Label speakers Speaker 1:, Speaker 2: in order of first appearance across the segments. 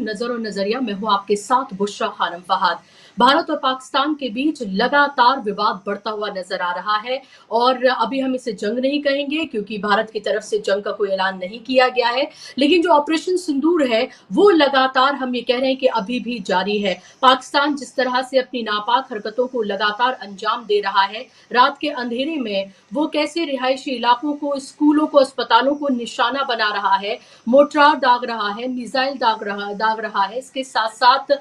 Speaker 1: नजर और नजरिया। मैं हूं आपके साथ बुशरा खानम फहाद। भारत और पाकिस्तान के बीच लगातार विवाद बढ़ता हुआ नजर आ रहा है और अभी हम इसे जंग नहीं कहेंगे क्योंकि भारत की तरफ से जंग का कोई ऐलान नहीं किया गया है, लेकिन जो ऑपरेशन सिंदूर है वो लगातार हम ये कह रहे हैं कि अभी भी जारी है। पाकिस्तान जिस तरह से अपनी नापाक हरकतों को लगातार अंजाम दे रहा है, रात के अंधेरे में वो कैसे रिहायशी इलाकों को, स्कूलों को, अस्पतालों को निशाना बना रहा है, मोर्टार दाग रहा है, मिसाइल दाग रहा है। इसके साथ साथ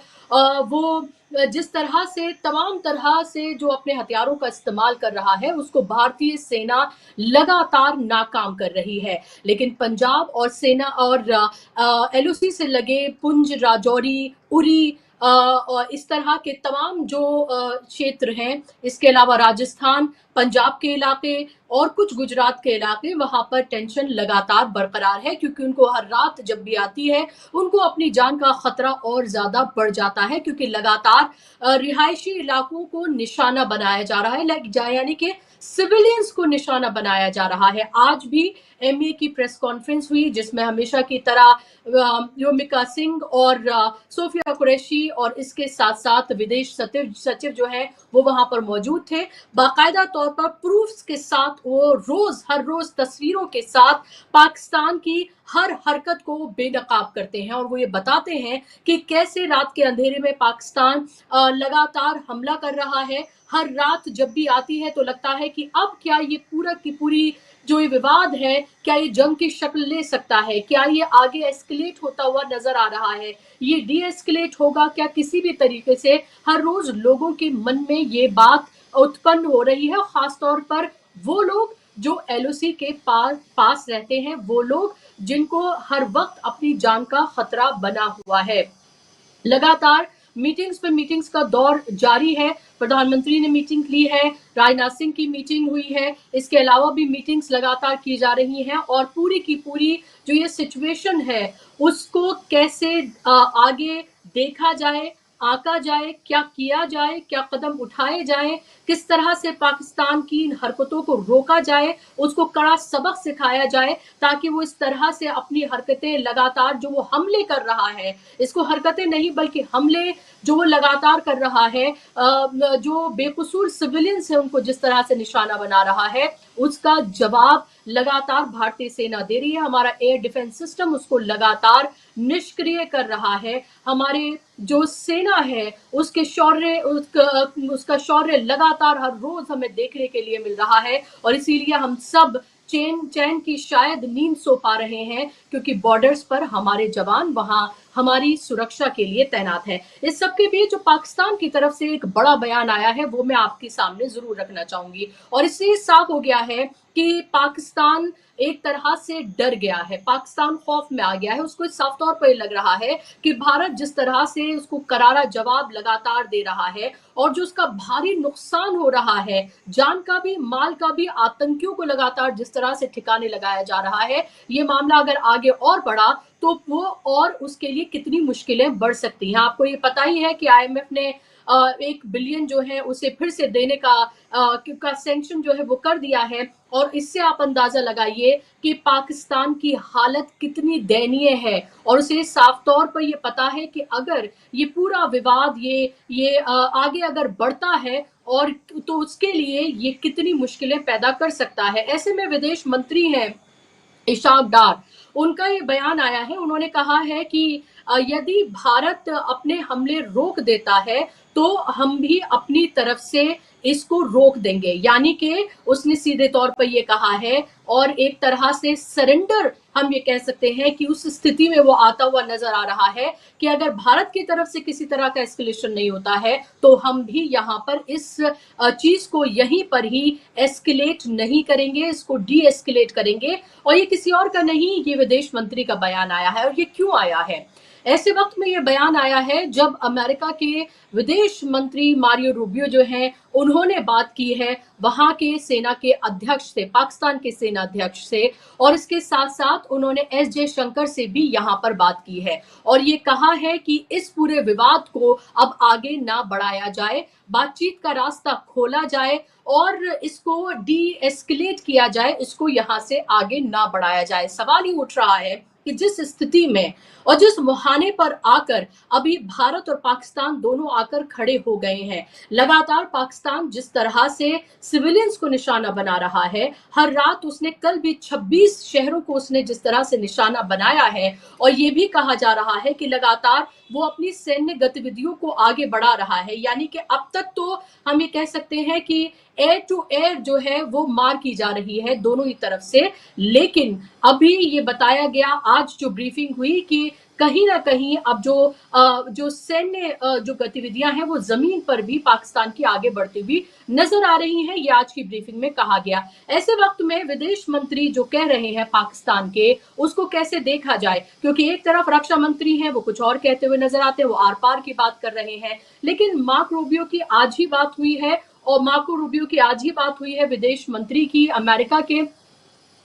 Speaker 1: वो जिस तरह से तमाम तरह से जो अपने हथियारों का इस्तेमाल कर रहा है उसको भारतीय सेना लगातार नाकाम कर रही है। लेकिन पंजाब और सेना और एलओसी से लगे पुंछ, राजौरी, उरी और इस तरह के तमाम जो क्षेत्र हैं, इसके अलावा राजस्थान, पंजाब के इलाके और कुछ गुजरात के इलाके, वहां पर टेंशन लगातार बरकरार है क्योंकि उनको हर रात जब भी आती है उनको अपनी जान का खतरा और ज्यादा बढ़ जाता है क्योंकि लगातार रिहायशी इलाकों को निशाना बनाया जा रहा है, यानी कि सिविलियंस को निशाना बनाया जा रहा है। आज भी एमए की प्रेस कॉन्फ्रेंस हुई जिसमें हमेशा की तरह योमिका सिंह और सोफिया कुरैशी और इसके साथ साथ विदेश सचिव जो है वो वहां पर मौजूद थे। बाकायदा तौर पर प्रूफ्स के साथ वो हर रोज तस्वीरों के साथ पाकिस्तान की हर हरकत को बेनकाब करते हैं और वो ये बताते हैं कि कैसे रात के अंधेरे में पाकिस्तान लगातार हमला कर रहा है। हर रात जब भी आती है तो लगता है कि अब क्या ये पूरा की पूरी जो ये विवाद है, क्या ये जंग की शक्ल ले सकता है, क्या ये आगे एस्केलेट होता हुआ नजर आ रहा है, ये डी एस्केलेट होगा क्या किसी भी तरीके से। हर रोज लोगों के मन में ये बात उत्पन्न हो रही है, खासतौर पर वो लोग जो एलओसी के पास रहते हैं, वो लोग जिनको हर वक्त अपनी जान का खतरा बना हुआ है। लगातार मीटिंग्स पे मीटिंग्स का दौर जारी है। प्रधानमंत्री ने मीटिंग ली है, राजनाथ सिंह की मीटिंग हुई है, इसके अलावा भी मीटिंग्स लगातार की जा रही हैं और पूरी की पूरी जो ये सिचुएशन है उसको कैसे आगे देखा जाए, आंका जाए, क्या किया जाए, क्या कदम उठाए जाए, किस तरह से पाकिस्तान की इन हरकतों को रोका जाए, उसको कड़ा सबक सिखाया जाए ताकि वो इस तरह से अपनी हरकतें लगातार जो वो हमले कर रहा है, इसको हरकतें नहीं बल्कि हमले जो वो लगातार कर रहा है, जो बेकसूर सिविलियंस है उनको जिस तरह से निशाना बना रहा है, उसका जवाब लगातार भारतीय सेना दे रही है। हमारा एयर डिफेंस सिस्टम उसको लगातार निष्क्रिय कर रहा है। हमारे जो सेना है उसके शौर्य उसका शौर्य लगातार हर रोज हमें देखने के लिए मिल रहा है और इसीलिए हम सब चैन की शायद नींद सो पा रहे हैं क्योंकि बॉर्डर्स पर हमारे जवान वहां हमारी सुरक्षा के लिए तैनात है। इस सबके बीच जो पाकिस्तान की तरफ से एक बड़ा बयान आया है वो मैं आपके सामने जरूर रखना चाहूंगी और इससे साफ हो गया है कि पाकिस्तान एक तरह से डर गया है, पाकिस्तान खौफ में आ गया है। उसको साफ तौर पर लग रहा है कि भारत जिस तरह से उसको करारा जवाब लगातार दे रहा है और जो उसका भारी नुकसान हो रहा है, जान का भी, माल का भी, आतंकियों को लगातार जिस तरह से ठिकाने लगाया जा रहा है, ये मामला अगर आगे और बढ़ा तो वो और उसके लिए कितनी मुश्किलें बढ़ सकती हैं। आपको ये पता ही है कि आईएमएफ ने 1 बिलियन जो है उसे फिर से देने का सैंक्शन जो है वो कर दिया है और इससे आप अंदाजा लगाइए कि पाकिस्तान की हालत कितनी दयनीय है और उसे साफ तौर पर ये पता है कि अगर ये पूरा विवाद ये आगे अगर बढ़ता है और तो उसके लिए ये कितनी मुश्किलें पैदा कर सकता है। ऐसे में विदेश मंत्री हैं इशाक डार, उनका ये बयान आया है। उन्होंने कहा है कि यदि भारत अपने हमले रोक देता है तो हम भी अपनी तरफ से इसको रोक देंगे, यानी कि उसने सीधे तौर पर ये कहा है और एक तरह से सरेंडर हम ये कह सकते हैं कि उस स्थिति में वो आता हुआ नजर आ रहा है कि अगर भारत की तरफ से किसी तरह का एस्केलेशन नहीं होता है तो हम भी यहाँ पर इस चीज को यहीं पर ही एस्केलेट नहीं करेंगे, इसको डी एस्केलेट करेंगे। और ये किसी और का नहीं, ये विदेश मंत्री का बयान आया है। और ये क्यों आया है? ऐसे वक्त में ये बयान आया है जब अमेरिका के विदेश मंत्री मारियो रूबियो जो हैं उन्होंने बात की है वहां के सेना के अध्यक्ष से, पाकिस्तान के सेना अध्यक्ष से, और इसके साथ साथ उन्होंने एस जयशंकर से भी यहाँ पर बात की है और ये कहा है कि इस पूरे विवाद को अब आगे ना बढ़ाया जाए, बातचीत का रास्ता खोला जाए और इसको डी एस्केलेट किया जाए, इसको यहाँ से आगे ना बढ़ाया जाए। सवाल ही उठ रहा है कि जिस स्थिति में और जिस मुहाने पर आकर अभी भारत और पाकिस्तान दोनों आकर खड़े हो गए हैं, लगातार पाकिस्तान जिस तरह से सिविलियंस को निशाना बना रहा है, हर रात उसने कल भी 26 शहरों को उसने जिस तरह से निशाना बनाया है, और ये भी कहा जा रहा है कि लगातार वो अपनी सैन्य गतिविधियों को आगे बढ़ा रहा है। यानी कि अब तक तो हम ये कह सकते हैं कि एयर टू एयर जो है वो मार की जा रही है दोनों ही तरफ से। लेकिन अभी ये बताया गया, आज जो ब्रीफिंग हुई, कि कहीं ना कहीं अब जो सैन्य जो गतिविधियां हैं वो जमीन पर भी पाकिस्तान की आगे बढ़ती हुई नजर आ रही हैं। ये आज की ब्रीफिंग में कहा गया। ऐसे वक्त में विदेश मंत्री जो कह रहे हैं पाकिस्तान के, उसको कैसे देखा जाए? क्योंकि एक तरफ रक्षा मंत्री हैं, वो कुछ और कहते हुए नजर आते हैं, वो आर पार की बात कर रहे हैं। लेकिन मार्को रूबियो की आज ही बात हुई है, और मार्को रूबियो की आज ही बात हुई है विदेश मंत्री की अमेरिका के,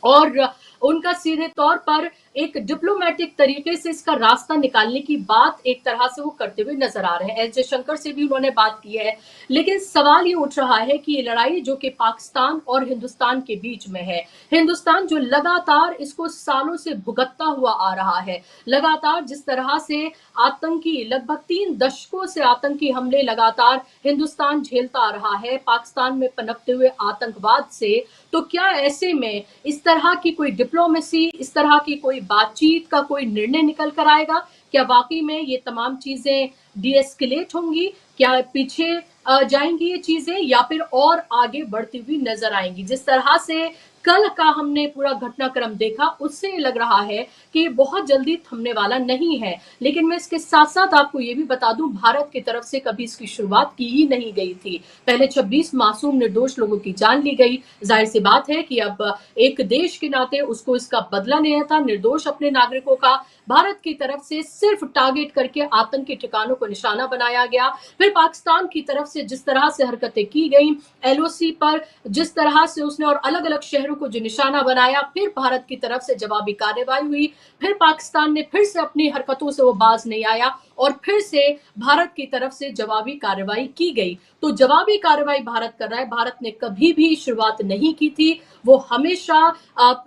Speaker 1: और उनका सीधे तौर पर एक डिप्लोमेटिक तरीके से इसका रास्ता निकालने की बात एक तरह से वो करते हुए नजर आ रहे हैं। एस जयशंकर से भी उन्होंने बात की है। लेकिन सवाल ये उठ रहा है कि ये लड़ाई जो कि पाकिस्तान और हिंदुस्तान के बीच में है, हिंदुस्तान जो लगातार इसको सालों से भुगतता हुआ आ रहा है, लगातार जिस तरह से आतंकी, लगभग 3 दशकों से आतंकी हमले लगातार हिंदुस्तान झेलता आ रहा है पाकिस्तान में पनपते हुए आतंकवाद से, तो क्या ऐसे में इस तरह की कोई डिप्लोमेसी, इस तरह की कोई बातचीत का कोई निर्णय निकल कर आएगा? क्या वाकई में ये तमाम चीजें डीएस्केलेट होंगी? क्या पीछे जाएंगी ये चीजें, या फिर और आगे बढ़ती हुई नजर आएंगी? जिस तरह से कल का हमने पूरा घटनाक्रम देखा, उससे लग रहा है कि बहुत जल्दी थमने वाला नहीं है। लेकिन मैं इसके साथ साथ आपको ये भी बता दूं, भारत की तरफ से कभी इसकी शुरुआत की ही नहीं गई थी। पहले 26 मासूम निर्दोष लोगों की जान ली गई। जाहिर सी बात है कि अब एक देश के नाते उसको इसका बदला लेना था, निर्दोष अपने नागरिकों का। भारत की तरफ से सिर्फ टारगेट करके आतंकी ठिकानों को निशाना बनाया गया। फिर पाकिस्तान की तरफ से जिस तरह से हरकतें की गई, एलओसी पर जिस तरह से उसने और अलग अलग शहरों को जो निशाना बनाया, फिर भारत की तरफ से जवाबी कार्रवाई हुई। फिर पाकिस्तान ने फिर से अपनी हरकतों से वो बाज नहीं आया, और फिर से भारत की तरफ से जवाबी कार्रवाई की गई। तो जवाबी कार्रवाई भारत कर रहा है। भारत ने कभी भी शुरुआत नहीं की थी। वो हमेशा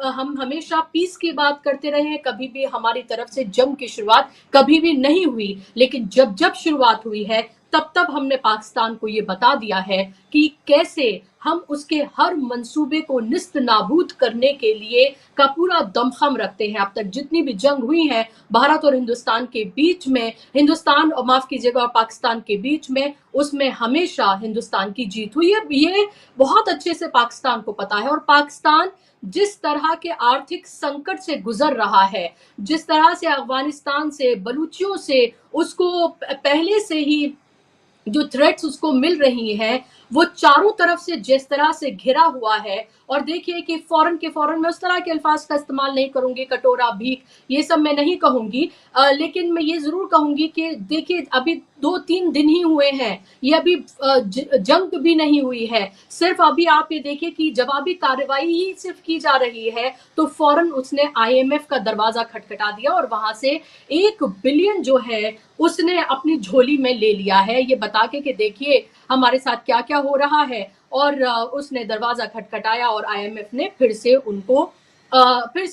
Speaker 1: हम हमेशा पीस की बात करते रहे हैं, कभी भी हमारी तरफ से जंग की शुरुआत कभी भी नहीं हुई। लेकिन जब जब शुरुआत हुई है, तब तब हमने पाकिस्तान को ये बता दिया है कि कैसे हम उसके हर मंसूबे को निस्त नाबूद करने के लिए का पूरा दमखम रखते हैं। अब तक जितनी भी जंग हुई है भारत और हिंदुस्तान के बीच में, हिंदुस्तान और माफ कीजिएगा और पाकिस्तान के बीच में, उसमें हमेशा हिंदुस्तान की जीत हुई है। ये बहुत अच्छे से पाकिस्तान को पता है। और पाकिस्तान जिस तरह के आर्थिक संकट से गुजर रहा है, जिस तरह से अफगानिस्तान से, बलूचियों से उसको पहले से ही जो थ्रेट्स उसको मिल रही हैं, वो चारों तरफ से जिस तरह से घिरा हुआ है। और देखिए कि फौरन के फौरन, मैं उस तरह के अल्फाज का इस्तेमाल नहीं करूंगी, कटोरा, भीख, ये सब मैं नहीं कहूंगी। लेकिन मैं ये जरूर कहूंगी कि देखिए अभी 2-3 दिन ही हुए हैं, ये अभी जंग भी नहीं हुई है। सिर्फ अभी आप ये देखिए कि जवाबी कार्रवाई ही सिर्फ की जा रही है, तो फौरन उसने आईएमएफ का दरवाजा खटखटा दिया और वहां से 1 बिलियन जो है उसने अपनी झोली में ले लिया है, ये बता के कि देखिए हमारे साथ क्या क्या हो रहा है। और उसने दरवाजा खटखटाया और आईएमएफ ने फिर से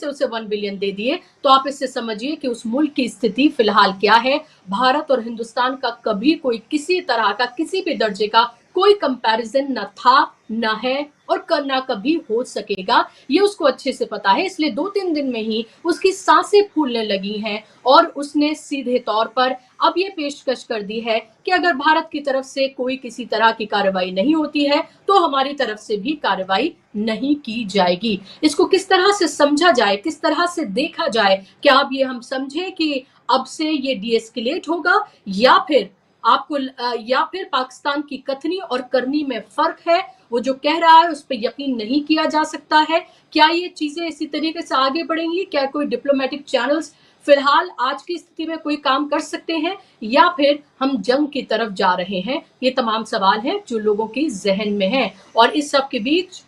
Speaker 1: उसे 1 बिलियन दे दिए। तो आप इससे समझिए कि उस मुल्क की स्थिति फिलहाल क्या है। भारत और हिंदुस्तान का कभी कोई किसी तरह का, किसी भी दर्जे का कोई कंपैरिजन न था, न है, और ना कभी हो सकेगा। ये उसको अच्छे से पता है। इसलिए 2-3 दिन में ही उसकी सांसें फूलने लगी हैं, और उसने सीधे तौर पर अब ये पेशकश कर दी है कि अगर भारत की तरफ से कोई किसी तरह की कार्रवाई नहीं होती है, तो हमारी तरफ से भी कार्रवाई नहीं की जाएगी। इसको किस तरह से समझा जाए, किस तरह से देखा जाए? क्या अब ये हम समझें कि अब से ये डीएस्केलेट होगा, या फिर पाकिस्तान की कथनी और करनी में फर्क है? वो जो कह रहा है उस पर यकीन नहीं किया जा सकता है। क्या ये चीजें इसी तरीके से आगे बढ़ेंगी? क्या कोई डिप्लोमेटिक चैनल्स फिलहाल आज की स्थिति में कोई काम कर सकते हैं, या फिर हम जंग की तरफ जा रहे हैं? ये तमाम सवाल हैं जो लोगों की जहन में हैं। और इस सब के बीच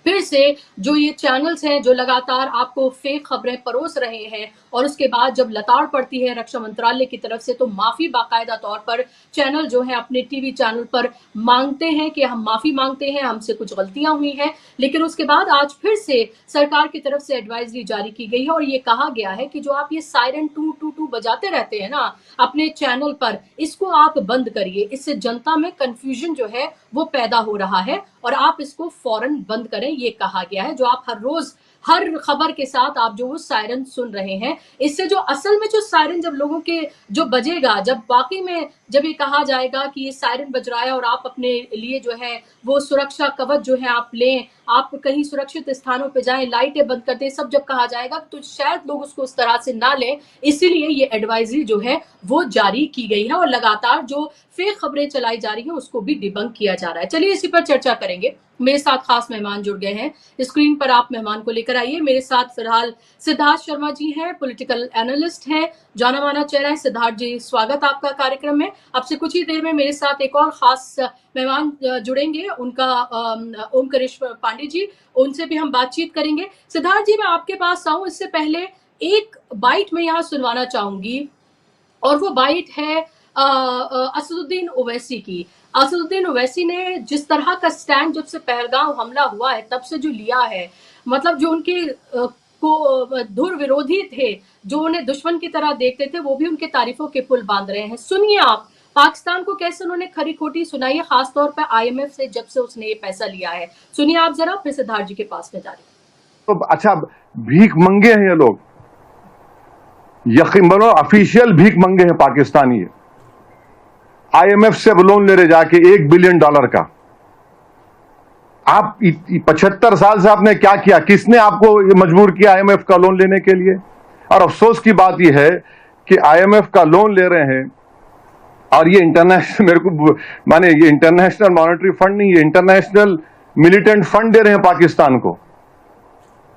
Speaker 1: फिर से जो ये चैनल्स हैं जो लगातार आपको फेक खबरें परोस रहे हैं, और उसके बाद जब लताड़ पड़ती है रक्षा मंत्रालय की तरफ से तो माफी बाकायदा तौर पर चैनल जो है अपने टीवी चैनल पर मांगते हैं कि हम माफी मांगते हैं, हमसे कुछ गलतियां हुई हैं। लेकिन उसके बाद आज फिर से सरकार की तरफ से एडवाइजरी जारी की गई है और ये कहा गया है कि जो आप ये सायरन टू टू टू बजाते रहते हैं ना अपने चैनल पर, इसको आप बंद करिए। इससे जनता में कंफ्यूजन जो है वो पैदा हो रहा है और आप इसको फौरन बंद करें, ये कहा गया है। जो आप हर रोज हर खबर के साथ आप जो वो सायरन सुन रहे हैं, इससे जो असल में जो सायरन जब लोगों के जो बजेगा, जब वाकई में जब ये कहा जाएगा कि ये सायरन बज रहा है और आप अपने लिए जो है वो सुरक्षा कवच जो है आप लें, आप कहीं सुरक्षित स्थानों पे जाएं, लाइटें बंद कर दें, सब जब कहा जाएगा तो शायद लोग उसको उस तरह से ना लें। इसीलिए ये एडवाइजरी जो है वो जारी की गई है और लगातार जो फेक खबरें चलाई जा रही हैं उसको भी डिबंक किया जा रहा है। चलिए इसी पर चर्चा करेंगे। मेरे साथ खास मेहमान जुड़ गए हैं, स्क्रीन पर आप मेहमान को लेकर आइए। मेरे साथ फिलहाल सिद्धार्थ शर्मा जी हैं, पॉलिटिकल एनालिस्ट हैं, जाना माना चेहरा है। सिद्धार्थ जी, स्वागत आपका कार्यक्रम में। अब से कुछ ही देर में मेरे साथ एक और खास मेहमान जुड़ेंगे, उनका ओमकारेश पांडे जी, उनसे भी हम बातचीत करेंगे। सिद्धार्थ जी, मैं आपके पास आऊं इससे पहले एक बाइट में यहाँ सुनवाना चाहूंगी और वो बाइट है असदुद्दीन ओवैसी की। असदुद्दीन ओवैसी ने जिस तरह का स्टैंड जब से पहलगाम हमला हुआ है तब से जो लिया है, मतलब जो उनके को धुर विरोधी थे, जो उन्हें दुश्मन की तरह देखते थे, वो भी उनके तारीफों के पुल बांध रहे हैं। सुनिए आप पाकिस्तान को कैसे उन्होंने खरी खोटी सुनाई है, खासतौर पर आईएमएफ से जब से उसने ये पैसा लिया है। सुनिए आप जरा, फिर सिद्धार्थ जी के पास में जा रही।
Speaker 2: तो अच्छा, भीख मंगे हैं ये लोग, यकीन मानो ऑफिशियल भीख मंगे हैं पाकिस्तानी। आईएमएफ से लोन ले रहे जाके $1 बिलियन का। आप 75 साल से आपने क्या किया? किसने आपको मजबूर किया आईएमएफ का लोन लेने के लिए? और अफसोस की बात यह है कि आईएमएफ का लोन ले रहे हैं और ये इंटरनेशनल, मेरे को माने ये इंटरनेशनल मॉनेटरी फंड नहीं, ये इंटरनेशनल मिलिटेंट फंड दे रहे हैं पाकिस्तान को,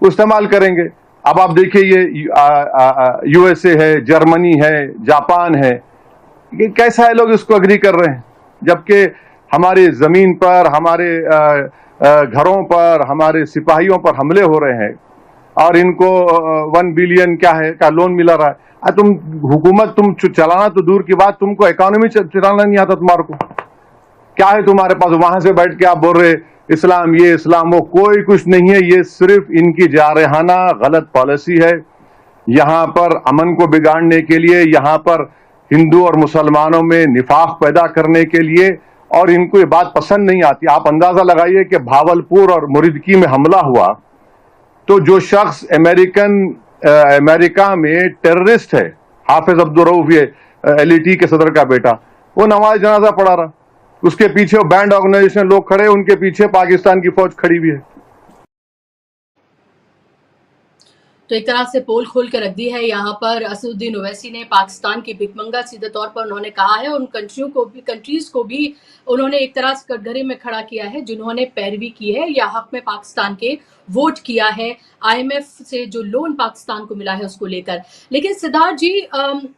Speaker 2: इस्तेमाल करेंगे। अब आप देखिए, ये यूएसए है, जर्मनी है, जापान है, ये कैसा है लोग इसको अग्री कर रहे हैं, जबकि हमारे जमीन पर, हमारे घरों पर, हमारे सिपाहियों पर हमले हो रहे हैं और इनको 1 बिलियन क्या है का लोन मिला रहा है। तुम हुकूमत, तुम चलाना तो दूर की बात, तुमको इकोनॉमी चलाना नहीं आता तुम्हारे को? क्या है तुम्हारे पास? वहां से बैठ के आप बोल रहे इस्लाम ये इस्लाम वो, कोई कुछ नहीं है। ये सिर्फ इनकी जारहाना गलत पॉलिसी है। यहां पर अमन को बिगाड़ने के लिए, यहां पर हिंदू और मुसलमानों में निफाक पैदा करने के लिए, और इनको ये बात पसंद नहीं आती। आप अंदाजा लगाइए कि भावलपुर और मुरीदकी में हमला हुआ तो जो शख्स अमेरिका में टेररिस्ट है, हाफिज अब्दुल रऊफ, ये एलईटी के सदर का बेटा, वो नमाज जनाजा पढ़ा रहा, उसके पीछे वो बैंड ऑर्गेनाइजेशन लोग खड़े, उनके पीछे पाकिस्तान की फौज खड़ी हुई है।
Speaker 1: तो एक तरह से पोल खोल के रख दी है यहाँ पर असदुद्दीन ओवैसी ने। पाकिस्तान की भिखमंगा सीधे तौर पर उन्होंने कहा है, उन कंट्रीज को भी उन्होंने एक तरह से कटघरे में खड़ा किया है जिन्होंने पैरवी की है या हक में पाकिस्तान के वोट किया है आईएमएफ से जो लोन पाकिस्तान को मिला है उसको लेकर। लेकिन सिद्धार्थ जी,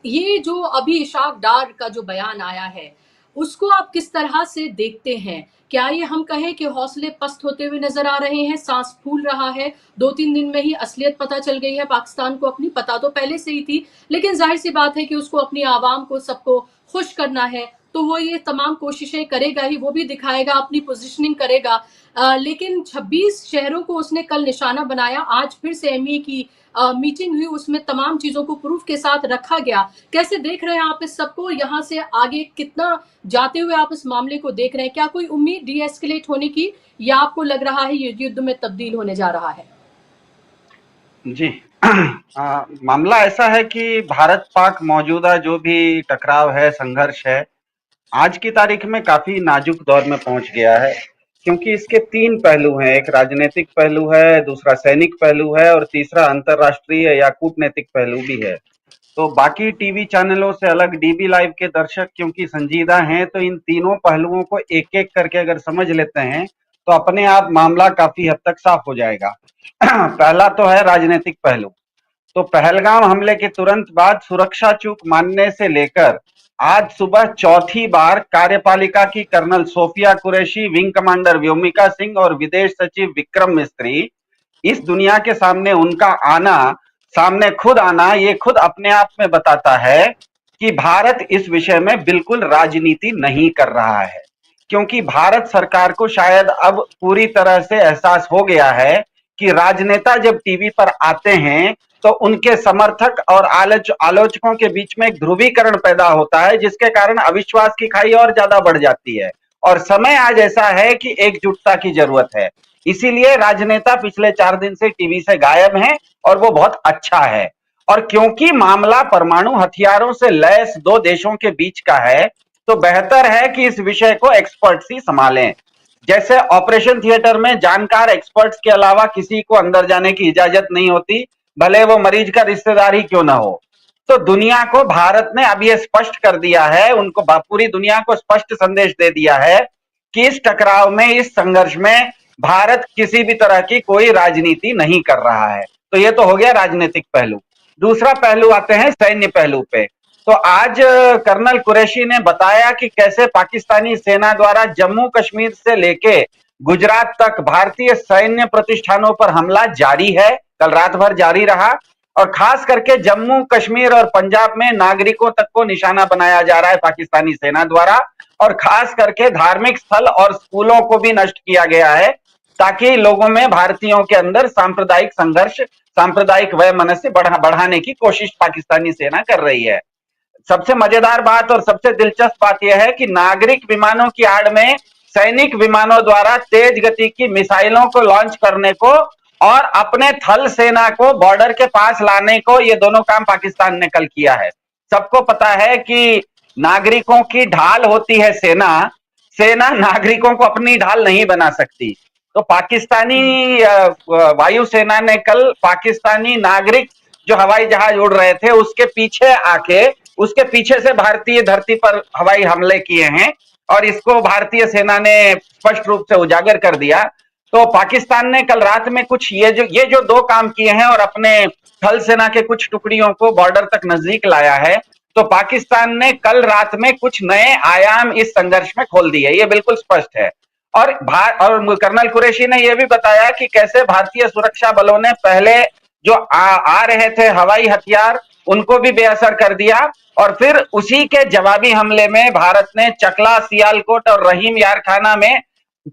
Speaker 1: ये जो अभी इशाक डार का जो बयान आया है उसको आप किस तरह से देखते हैं? क्या ये हम कहें कि हौसले पस्त होते हुए नजर आ रहे हैं, सांस फूल रहा है? 2-3 दिन में ही असलियत पता चल गई है पाकिस्तान को अपनी, पता तो पहले से ही थी, लेकिन जाहिर सी बात है कि उसको अपनी आवाम को, सबको खुश करना है, तो वो ये तमाम कोशिशें करेगा ही, वो भी दिखाएगा, अपनी पोजीशनिंग करेगा। लेकिन 26 शहरों को उसने कल निशाना बनाया। आज फिर से एमई की मीटिंग हुई, उसमें तमाम चीजों को प्रूफ के साथ रखा गया। कैसे देख रहे हैं आप इस सबको? यहाँ से आगे कितना जाते हुए आप इस मामले को देख रहे हैं? क्या कोई उम्मीद डी एस्केलेट होने की, या आपको लग रहा है ये युद्ध में तब्दील होने जा रहा है?
Speaker 3: जी, मामला ऐसा है कि भारत पाक मौजूदा जो भी टकराव है, संघर्ष है, आज की तारीख में काफी नाजुक दौर में पहुंच गया है, क्योंकि इसके 3 पहलू हैं। एक राजनीतिक पहलू है, दूसरा सैनिक पहलू है और तीसरा अंतरराष्ट्रीय या कूटनीतिक पहलू भी है। तो बाकी टीवी चैनलों से अलग डीबी लाइव के दर्शक क्योंकि संजीदा हैं, तो इन तीनों पहलुओं को एक-एक करके अगर समझ लेते हैं तो अपने आप मामला काफी हद तक साफ हो जाएगा। पहला तो है राजनीतिक पहलू। तो पहलगाम हमले के तुरंत बाद सुरक्षा चूक मानने से लेकर आज सुबह चौथी बार कार्यपालिका की colonel Sofia Qureshi, wing commander Vyomika Singh और विदेश सचिव विक्रम मिस्त्री, इस दुनिया के सामने उनका आना सामने खुद आना, ये खुद अपने आप में बताता है कि भारत इस विषय में बिल्कुल राजनीति नहीं कर रहा है, क्योंकि भारत सरकार को शायद अब पूरी तरह से एहसास हो गया है कि राजनेता जब टीवी पर आते हैं तो उनके समर्थक और आलोचकों के बीच में एक ध्रुवीकरण पैदा होता है, जिसके कारण अविश्वास की खाई और ज्यादा बढ़ जाती है। और समय आज ऐसा है कि एकजुटता की जरूरत है। इसीलिए राजनेता पिछले 4 दिन से टीवी से गायब हैं और वो बहुत अच्छा है। और क्योंकि मामला परमाणु हथियारों से लैस दो देशों के बीच का है, तो बेहतर है कि इस विषय को एक्सपर्ट्स ही संभालें। जैसे ऑपरेशन थिएटर में जानकार एक्सपर्ट्स के अलावा किसी को अंदर जाने की इजाजत नहीं होती, भले वो मरीज का रिश्तेदार ही क्यों ना हो। तो दुनिया को भारत ने अब ये स्पष्ट कर दिया है, उनको पूरी दुनिया को स्पष्ट संदेश दे दिया है कि इस टकराव में, इस संघर्ष में भारत किसी भी तरह की कोई राजनीति नहीं कर रहा है। तो ये तो हो गया राजनीतिक पहलू। दूसरा पहलू आते हैं सैन्य पहलू पे। तो आज कर्नल कुरैशी ने बताया कि कैसे पाकिस्तानी सेना द्वारा जम्मू कश्मीर से लेके गुजरात तक भारतीय सैन्य प्रतिष्ठानों पर हमला जारी है, कल रात भर जारी रहा। और खास करके जम्मू कश्मीर और पंजाब में नागरिकों तक को निशाना बनाया जा रहा है पाकिस्तानी सेना द्वारा, और खास करके धार्मिक स्थल और स्कूलों को भी नष्ट किया गया है, ताकि लोगों में, भारतीयों के अंदर सांप्रदायिक संघर्ष, सांप्रदायिक वैमनस्य बढ़ाने की कोशिश पाकिस्तानी सेना कर रही है। सबसे मजेदार बात और सबसे दिलचस्प बात यह है कि नागरिक विमानों की आड़ में सैनिक विमानों द्वारा तेज गति की मिसाइलों को लॉन्च करने को और अपने थल सेना को बॉर्डर के पास लाने को, ये दोनों काम पाकिस्तान ने कल किया है। सबको पता है कि नागरिकों की ढाल होती है सेना, सेना नागरिकों को अपनी ढाल नहीं बना सकती। तो पाकिस्तानी वायुसेना ने कल पाकिस्तानी नागरिक जो हवाई जहाज उड़ रहे थे उसके पीछे आके, उसके पीछे से भारतीय धरती पर हवाई हमले किए हैं, और इसको भारतीय सेना ने स्पष्ट रूप से उजागर कर दिया। तो पाकिस्तान ने कल रात में कुछ ये जो दो काम किए हैं और अपने थल सेना के कुछ टुकड़ियों को बॉर्डर तक नजदीक लाया है, तो पाकिस्तान ने कल रात में कुछ नए आयाम इस संघर्ष में खोल दिए, ये बिल्कुल स्पष्ट है। और कर्नल कुरैशी ने यह भी बताया कि कैसे भारतीय सुरक्षा बलों ने पहले जो आ रहे थे हवाई हथियार उनको भी बेअसर कर दिया, और फिर उसी के जवाबी हमले में भारत ने चकला, सियालकोट और रहीम यार खाना में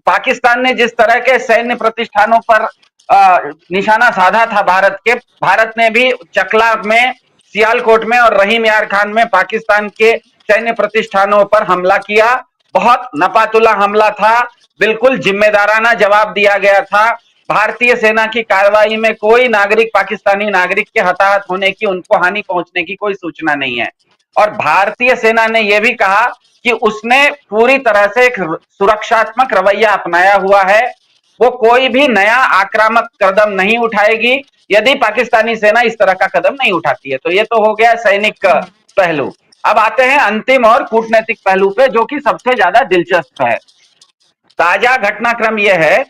Speaker 3: पाकिस्तान ने जिस तरह के सैन्य प्रतिष्ठानों पर निशाना साधा था भारत ने भी चकला में, सियालकोट में और रहीम यार खान में पाकिस्तान के सैन्य प्रतिष्ठानों पर हमला किया। बहुत नपातुला हमला था, बिल्कुल जिम्मेदाराना जवाब दिया गया था। भारतीय सेना की कार्रवाई में कोई नागरिक, पाकिस्तानी नागरिक के हताहत होने की, उनको हानि पहुंचने की कोई सूचना नहीं है। और भारतीय सेना ने यह भी कहा कि उसने पूरी तरह से एक सुरक्षात्मक रवैया अपनाया हुआ है, वो कोई भी नया आक्रामक कदम नहीं उठाएगी यदि पाकिस्तानी सेना इस तरह का कदम नहीं उठाती है। तो ये तो हो गया सैनिक पहलू। अब आते हैं अंतिम और कूटनैतिक पहलू पे, जो कि सबसे ज्यादा दिलचस्प है। ताजा घटनाक्रम यह है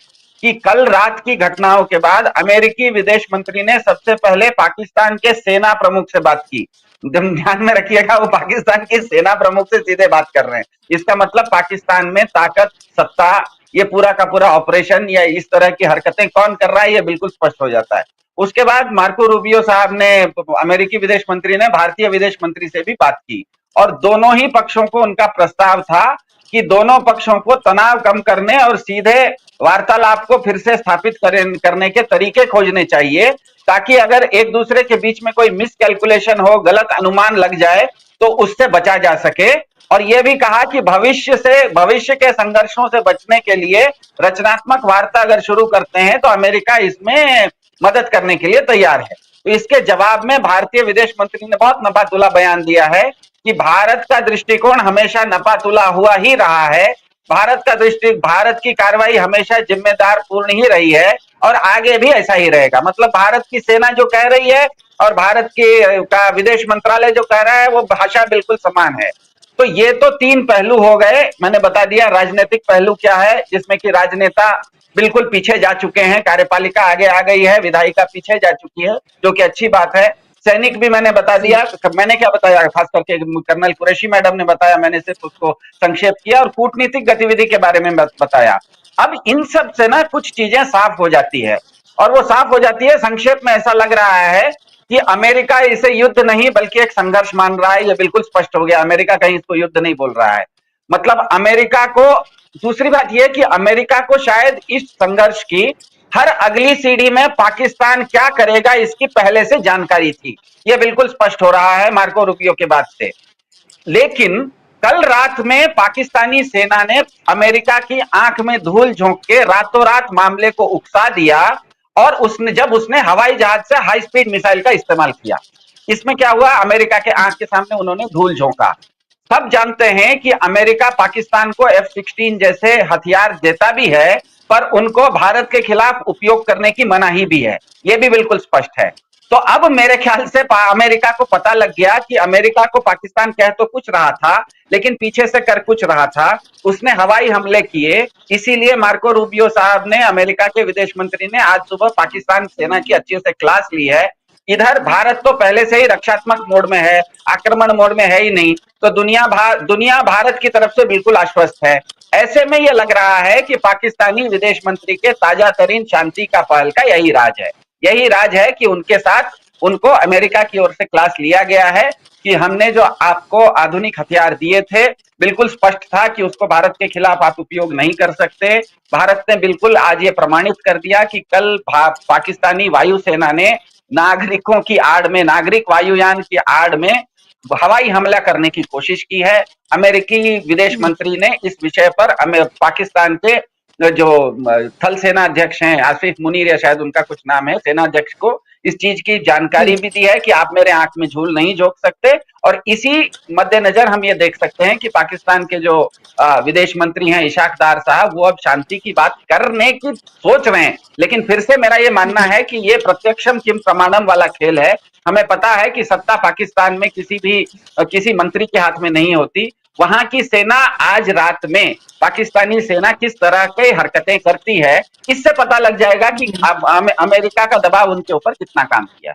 Speaker 3: कि कल रात की घटनाओं के बाद अमेरिकी विदेश मंत्री ने सबसे पहले पाकिस्तान के सेना प्रमुख से बात की। ध्यान में रखिएगा, वो पाकिस्तान के सेना प्रमुख से सीधे बात कर रहे हैं। इसका मतलब पाकिस्तान में ताकत, सत्ता, ये पूरा का पूरा ऑपरेशन या इस तरह की हरकतें कौन कर रहा है, ये बिल्कुल स्पष्ट हो जाता है। उसके बाद मार्को रूबियो साहब ने, अमेरिकी विदेश मंत्री ने भारतीय विदेश मंत्री से भी बात की, और दोनों ही पक्षों को उनका प्रस्ताव था कि दोनों पक्षों को तनाव कम करने और सीधे वार्तालाप को फिर से स्थापित करने के तरीके खोजने चाहिए, ताकि अगर एक दूसरे के बीच में कोई मिसकैलकुलेशन हो, गलत अनुमान लग जाए, तो उससे बचा जा सके। और यह भी कहा कि भविष्य के संघर्षों से बचने के लिए रचनात्मक वार्ता अगर शुरू करते हैं तो अमेरिका इसमें मदद करने के लिए तैयार है। तो इसके जवाब में भारतीय विदेश मंत्री ने बहुत नपातुला बयान दिया है कि भारत का दृष्टिकोण हमेशा नपातुला हुआ ही रहा है, भारत की कार्रवाई हमेशा जिम्मेदार पूर्ण ही रही है और आगे भी ऐसा ही रहेगा। मतलब भारत की सेना जो कह रही है और भारत का विदेश मंत्रालय जो कह रहा है, वो भाषा बिल्कुल समान है। तो ये तो 3 पहलू हो गए, मैंने बता दिया। राजनीतिक पहलू क्या है, जिसमें कि राजनेता बिल्कुल पीछे जा चुके हैं, कार्यपालिका आगे आ गई है, विधायिका पीछे जा चुकी है, जो कि अच्छी बात है। सैनिक भी मैंने बता दिया, मैंने क्या बताया, खास करके कर्नल कुरैशी मैडम ने बताया, मैंने सिर्फ उसको संक्षेप किया, और कूटनीतिक गतिविधि के बारे में बताया। अब इन सब से ना कुछ चीजें साफ हो जाती है, और वो साफ हो जाती है, संक्षेप में ऐसा लग रहा है कि अमेरिका इसे युद्ध नहीं बल्कि एक संघर्ष मान रहा है। ये बिल्कुल स्पष्ट हो गया, अमेरिका कहीं इसको युद्ध नहीं बोल रहा है। मतलब अमेरिका को, दूसरी बात यह कि अमेरिका को शायद इस संघर्ष की हर अगली सीढ़ी में पाकिस्तान क्या करेगा इसकी पहले से जानकारी थी। यह बिल्कुल स्पष्ट हो रहा है मार्को रूबियो के बाद से। लेकिन कल रात में पाकिस्तानी सेना ने अमेरिका की आंख में धूल झोंक के रातों रात मामले को उकसा दिया, और जब उसने हवाई जहाज से हाई स्पीड मिसाइल का इस्तेमाल किया, इसमें क्या हुआ, अमेरिका के आंख के सामने उन्होंने धूल झोंका। सब जानते हैं कि अमेरिका पाकिस्तान को F-16 जैसे हथियार देता भी है, पर उनको भारत के खिलाफ उपयोग करने की मनाही भी है, यह भी बिल्कुल स्पष्ट है। तो अब मेरे ख्याल से अमेरिका को पता लग गया कि अमेरिका को पाकिस्तान कह तो कुछ रहा था लेकिन पीछे से कर कुछ रहा था। उसने हवाई हमले किए, इसीलिए मार्को रूबियो साहब ने, अमेरिका के विदेश मंत्री ने आज सुबह पाकिस्तान सेना की अच्छे से क्लास ली है। इधर भारत तो पहले से ही रक्षात्मक मोड में है, आक्रमण मोड में है ही नहीं, तो दुनिया भारत की तरफ से बिल्कुल आश्वस्त है। ऐसे में यह लग रहा है कि पाकिस्तानी विदेश मंत्री के ताजा तरीन शांति का पहल का यही राज है कि उनके साथ उनको अमेरिका की ओर से क्लास लिया गया है कि हमने जो आपको आधुनिक हथियार दिए थे, बिल्कुल स्पष्ट था कि उसको भारत के खिलाफ आप उपयोग नहीं कर सकते। भारत ने बिल्कुल आज ये प्रमाणित कर दिया कि कल पाकिस्तानी वायुसेना ने नागरिकों की आड़ में, नागरिक वायुयान की आड़ में हवाई हमला करने की कोशिश की है। अमेरिकी विदेश मंत्री ने इस विषय पर पाकिस्तान के जो थल सेना अध्यक्ष हैं, आसिफ मुनीर या शायद उनका कुछ नाम है, सेना अध्यक्ष को इस चीज की जानकारी भी दी है कि आप मेरे आंख में झूल नहीं झोंक सकते। और इसी मद्देनजर हम ये देख सकते हैं कि पाकिस्तान के जो विदेश मंत्री हैं इशाक डार साहब, वो अब शांति की बात करने की सोच रहे हैं। लेकिन फिर से मेरा ये मानना है कि ये प्रत्यक्षम किम प्रमाणम वाला खेल है। हमें पता है कि सत्ता पाकिस्तान में किसी मंत्री के हाथ में नहीं होती। वहां की सेना आज रात में, पाकिस्तानी सेना किस तरह की हरकतें करती है, इससे पता लग जाएगा कि अमेरिका का दबाव उनके ऊपर कितना काम किया।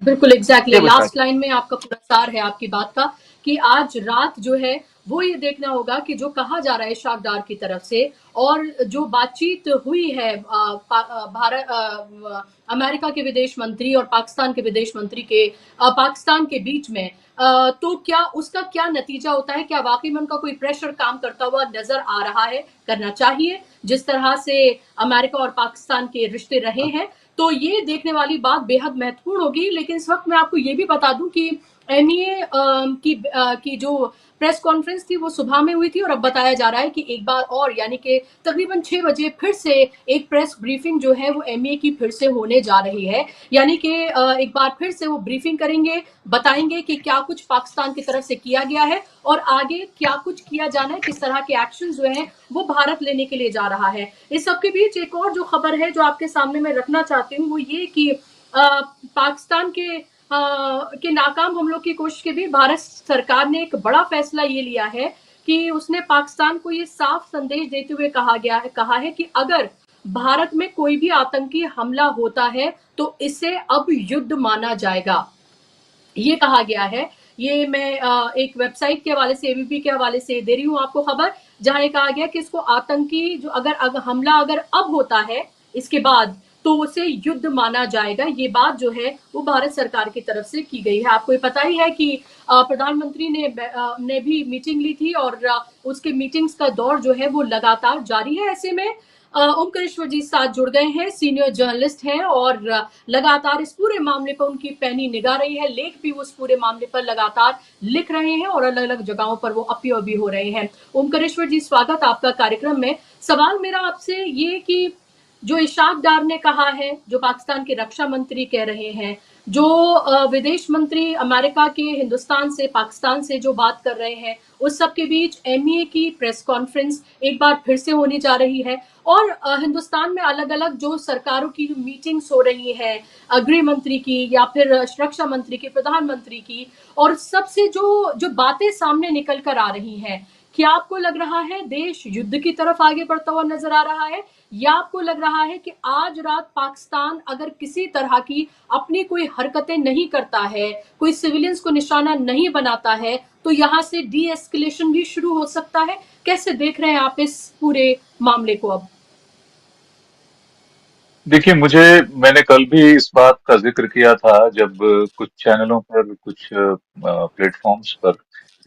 Speaker 1: बिल्कुल एग्जैक्टली, लास्ट लाइन में आपका पूरा सार है आपकी बात का कि आज रात जो है वो ये देखना होगा कि जो कहा जा रहा है इशाक डार की तरफ से और जो बातचीत हुई है भारत, अमेरिका के विदेश मंत्री और पाकिस्तान के विदेश मंत्री के पाकिस्तान के बीच में, तो क्या उसका क्या नतीजा होता है? क्या वाकई में उनका कोई प्रेशर काम करता हुआ नजर आ रहा है? करना चाहिए जिस तरह से अमेरिका और पाकिस्तान के रिश्ते रहे हैं, तो ये देखने वाली बात बेहद महत्वपूर्ण होगी। लेकिन इस वक्त मैं आपको ये भी बता दूं कि एनईए की जो प्रेस कॉन्फ्रेंस थी वो सुबह में हुई थी और अब बताया जा रहा है कि एक बार और यानी कि तकरीबन 6 बजे फिर से एक प्रेस ब्रीफिंग जो है वो एमईए की फिर से होने जा रही है। यानी कि एक बार फिर से वो ब्रीफिंग करेंगे, बताएंगे कि क्या कुछ पाकिस्तान की तरफ से किया गया है और आगे क्या कुछ किया जाना है, किस तरह के एक्शन जो है वो भारत लेने के लिए जा रहा है। इस सबके बीच एक और जो खबर है जो आपके सामने मैं रखना चाहती हूँ वो ये कि पाकिस्तान के नाकाम हमलों की कोशिश के भी भारत सरकार ने एक बड़ा फैसला ये लिया है कि उसने पाकिस्तान को ये साफ संदेश देते हुए कहा है कि अगर भारत में कोई भी आतंकी हमला होता है तो इसे अब युद्ध माना जाएगा, ये कहा गया है। ये मैं एक वेबसाइट के हवाले से, एबीपी के हवाले से दे रही हूँ आपको खबर, जहां ये कहा गया कि इसको आतंकी जो अगर हमला अगर अब होता है इसके बाद तो उसे युद्ध माना जाएगा। ये बात जो है वो भारत सरकार की तरफ से की गई है। आपको ये पता ही है कि प्रधानमंत्री ने भी मीटिंग ली थी और उसके मीटिंग्स का दौर जो है वो लगातार जारी है। ऐसे में ओमकारेश्वर जी साथ जुड़ गए हैं, सीनियर जर्नलिस्ट हैं और लगातार इस पूरे मामले पर उनकी पैनी निगाह रही है। लेख भी वो इस पूरे मामले पर लगातार लिख रहे हैं और अलग अलग जगहों पर वो अपीयर भी हो रहे हैं। ओमकारेश्वर जी, स्वागत आपका कार्यक्रम में। सवाल मेरा आपसे ये कि जो इशाक डार ने कहा है, जो पाकिस्तान के रक्षा मंत्री कह रहे हैं, जो विदेश मंत्री अमेरिका के हिंदुस्तान से, पाकिस्तान से जो बात कर रहे हैं, उस सब के बीच एमईए की प्रेस कॉन्फ्रेंस एक बार फिर से होने जा रही है और हिंदुस्तान में अलग अलग जो सरकारों की मीटिंग्स हो रही है, गृह मंत्री की या फिर रक्षा मंत्री की, प्रधानमंत्री की, और सबसे जो बातें सामने निकल कर आ रही हैं, क्या आपको लग रहा है देश युद्ध की तरफ आगे बढ़ता हुआ नजर आ रहा है, या आपको लग रहा है कि आज रात पाकिस्तान अगर किसी तरह की अपनी कोई हरकतें नहीं करता है, कोई सिविलियंस को निशाना नहीं बनाता है, तो यहाँ से डी एस्केलेशन भी शुरू हो सकता है? कैसे देख रहे हैं आप इस पूरे मामले को अब?
Speaker 4: देखिए, मैंने कल भी इस बात का जिक्र किया था जब कुछ चैनलों पर, कुछ प्लेटफॉर्म्स पर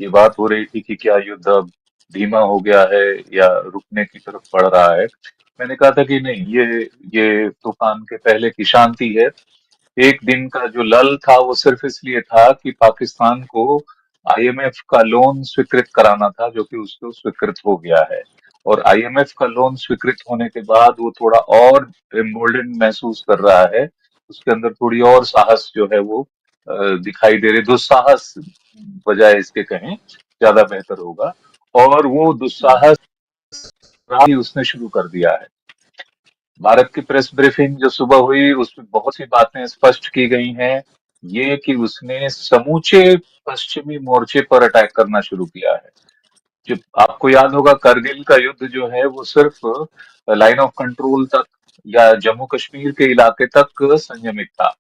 Speaker 4: ये बात हो रही थी कि क्या युद्ध अब धीमा हो गया है या रुकने की तरफ बढ़ रहा है। मैंने कहा था कि नहीं, ये तूफान के पहले की शांति है। एक दिन का जो लल था वो सिर्फ इसलिए था कि पाकिस्तान को आईएमएफ का लोन स्वीकृत कराना था, जो कि उसको स्वीकृत हो गया है। और आईएमएफ का लोन स्वीकृत होने के बाद वो थोड़ा और एम्बोल्डेंड महसूस कर रहा है। उसके अंदर थोड़ी और साहस जो है वो दिखाई दे रही, दुस्साहस बजाय इसके कहें ज्यादा बेहतर होगा। और वो दुस्साहस ही उसने शुरू कर दिया है। भारत की प्रेस ब्रीफिंग जो सुबह हुई उसमें बहुत सी बातें स्पष्ट की गई हैं। ये कि उसने समूचे पश्चिमी मोर्चे पर अटैक करना शुरू किया है। जब आपको याद होगा, करगिल का युद्ध जो है वो सिर्फ लाइन ऑफ कंट्रोल तक या जम्मू कश्मीर के इलाके तक संयमित था।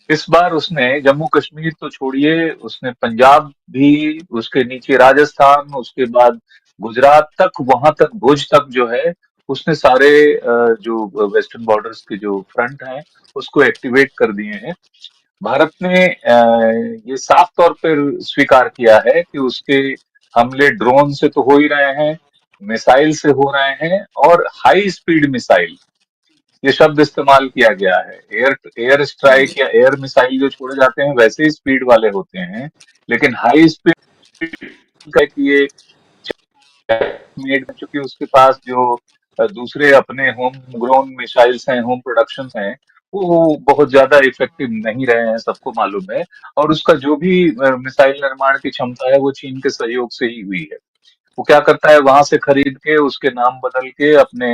Speaker 4: इस बार उसने जम्मू कश्मीर तो छोड़िए, उसने पंजाब भी, उसके नीचे राजस्थान, उसके बाद गुजरात तक, वहां तक भुज तक जो है उसने सारे जो वेस्टर्न बॉर्डर्स के जो फ्रंट हैं उसको एक्टिवेट कर दिए हैं। भारत ने ये साफ तौर पर स्वीकार किया है कि उसके हमले ड्रोन से तो हो ही रहे हैं, मिसाइल से हो रहे हैं, और हाई स्पीड मिसाइल, ये शब्द इस्तेमाल किया गया है। एयर एयर स्ट्राइक या एयर मिसाइल जो छोड़े जाते हैं वैसे ही स्पीड वाले होते हैं, लेकिन हाई स्पीड का कि ये मेड, चूंकि उसके पास जो दूसरे अपने होम ग्रोन मिसाइल्स हैं, होम प्रोडक्शन हैं, वो बहुत ज्यादा इफेक्टिव नहीं रहे हैं, सबको मालूम है। और उसका जो भी मिसाइल निर्माण की क्षमता है वो चीन के सहयोग से ही हुई है। वो क्या करता है, वहां से खरीद के उसके नाम बदल के अपने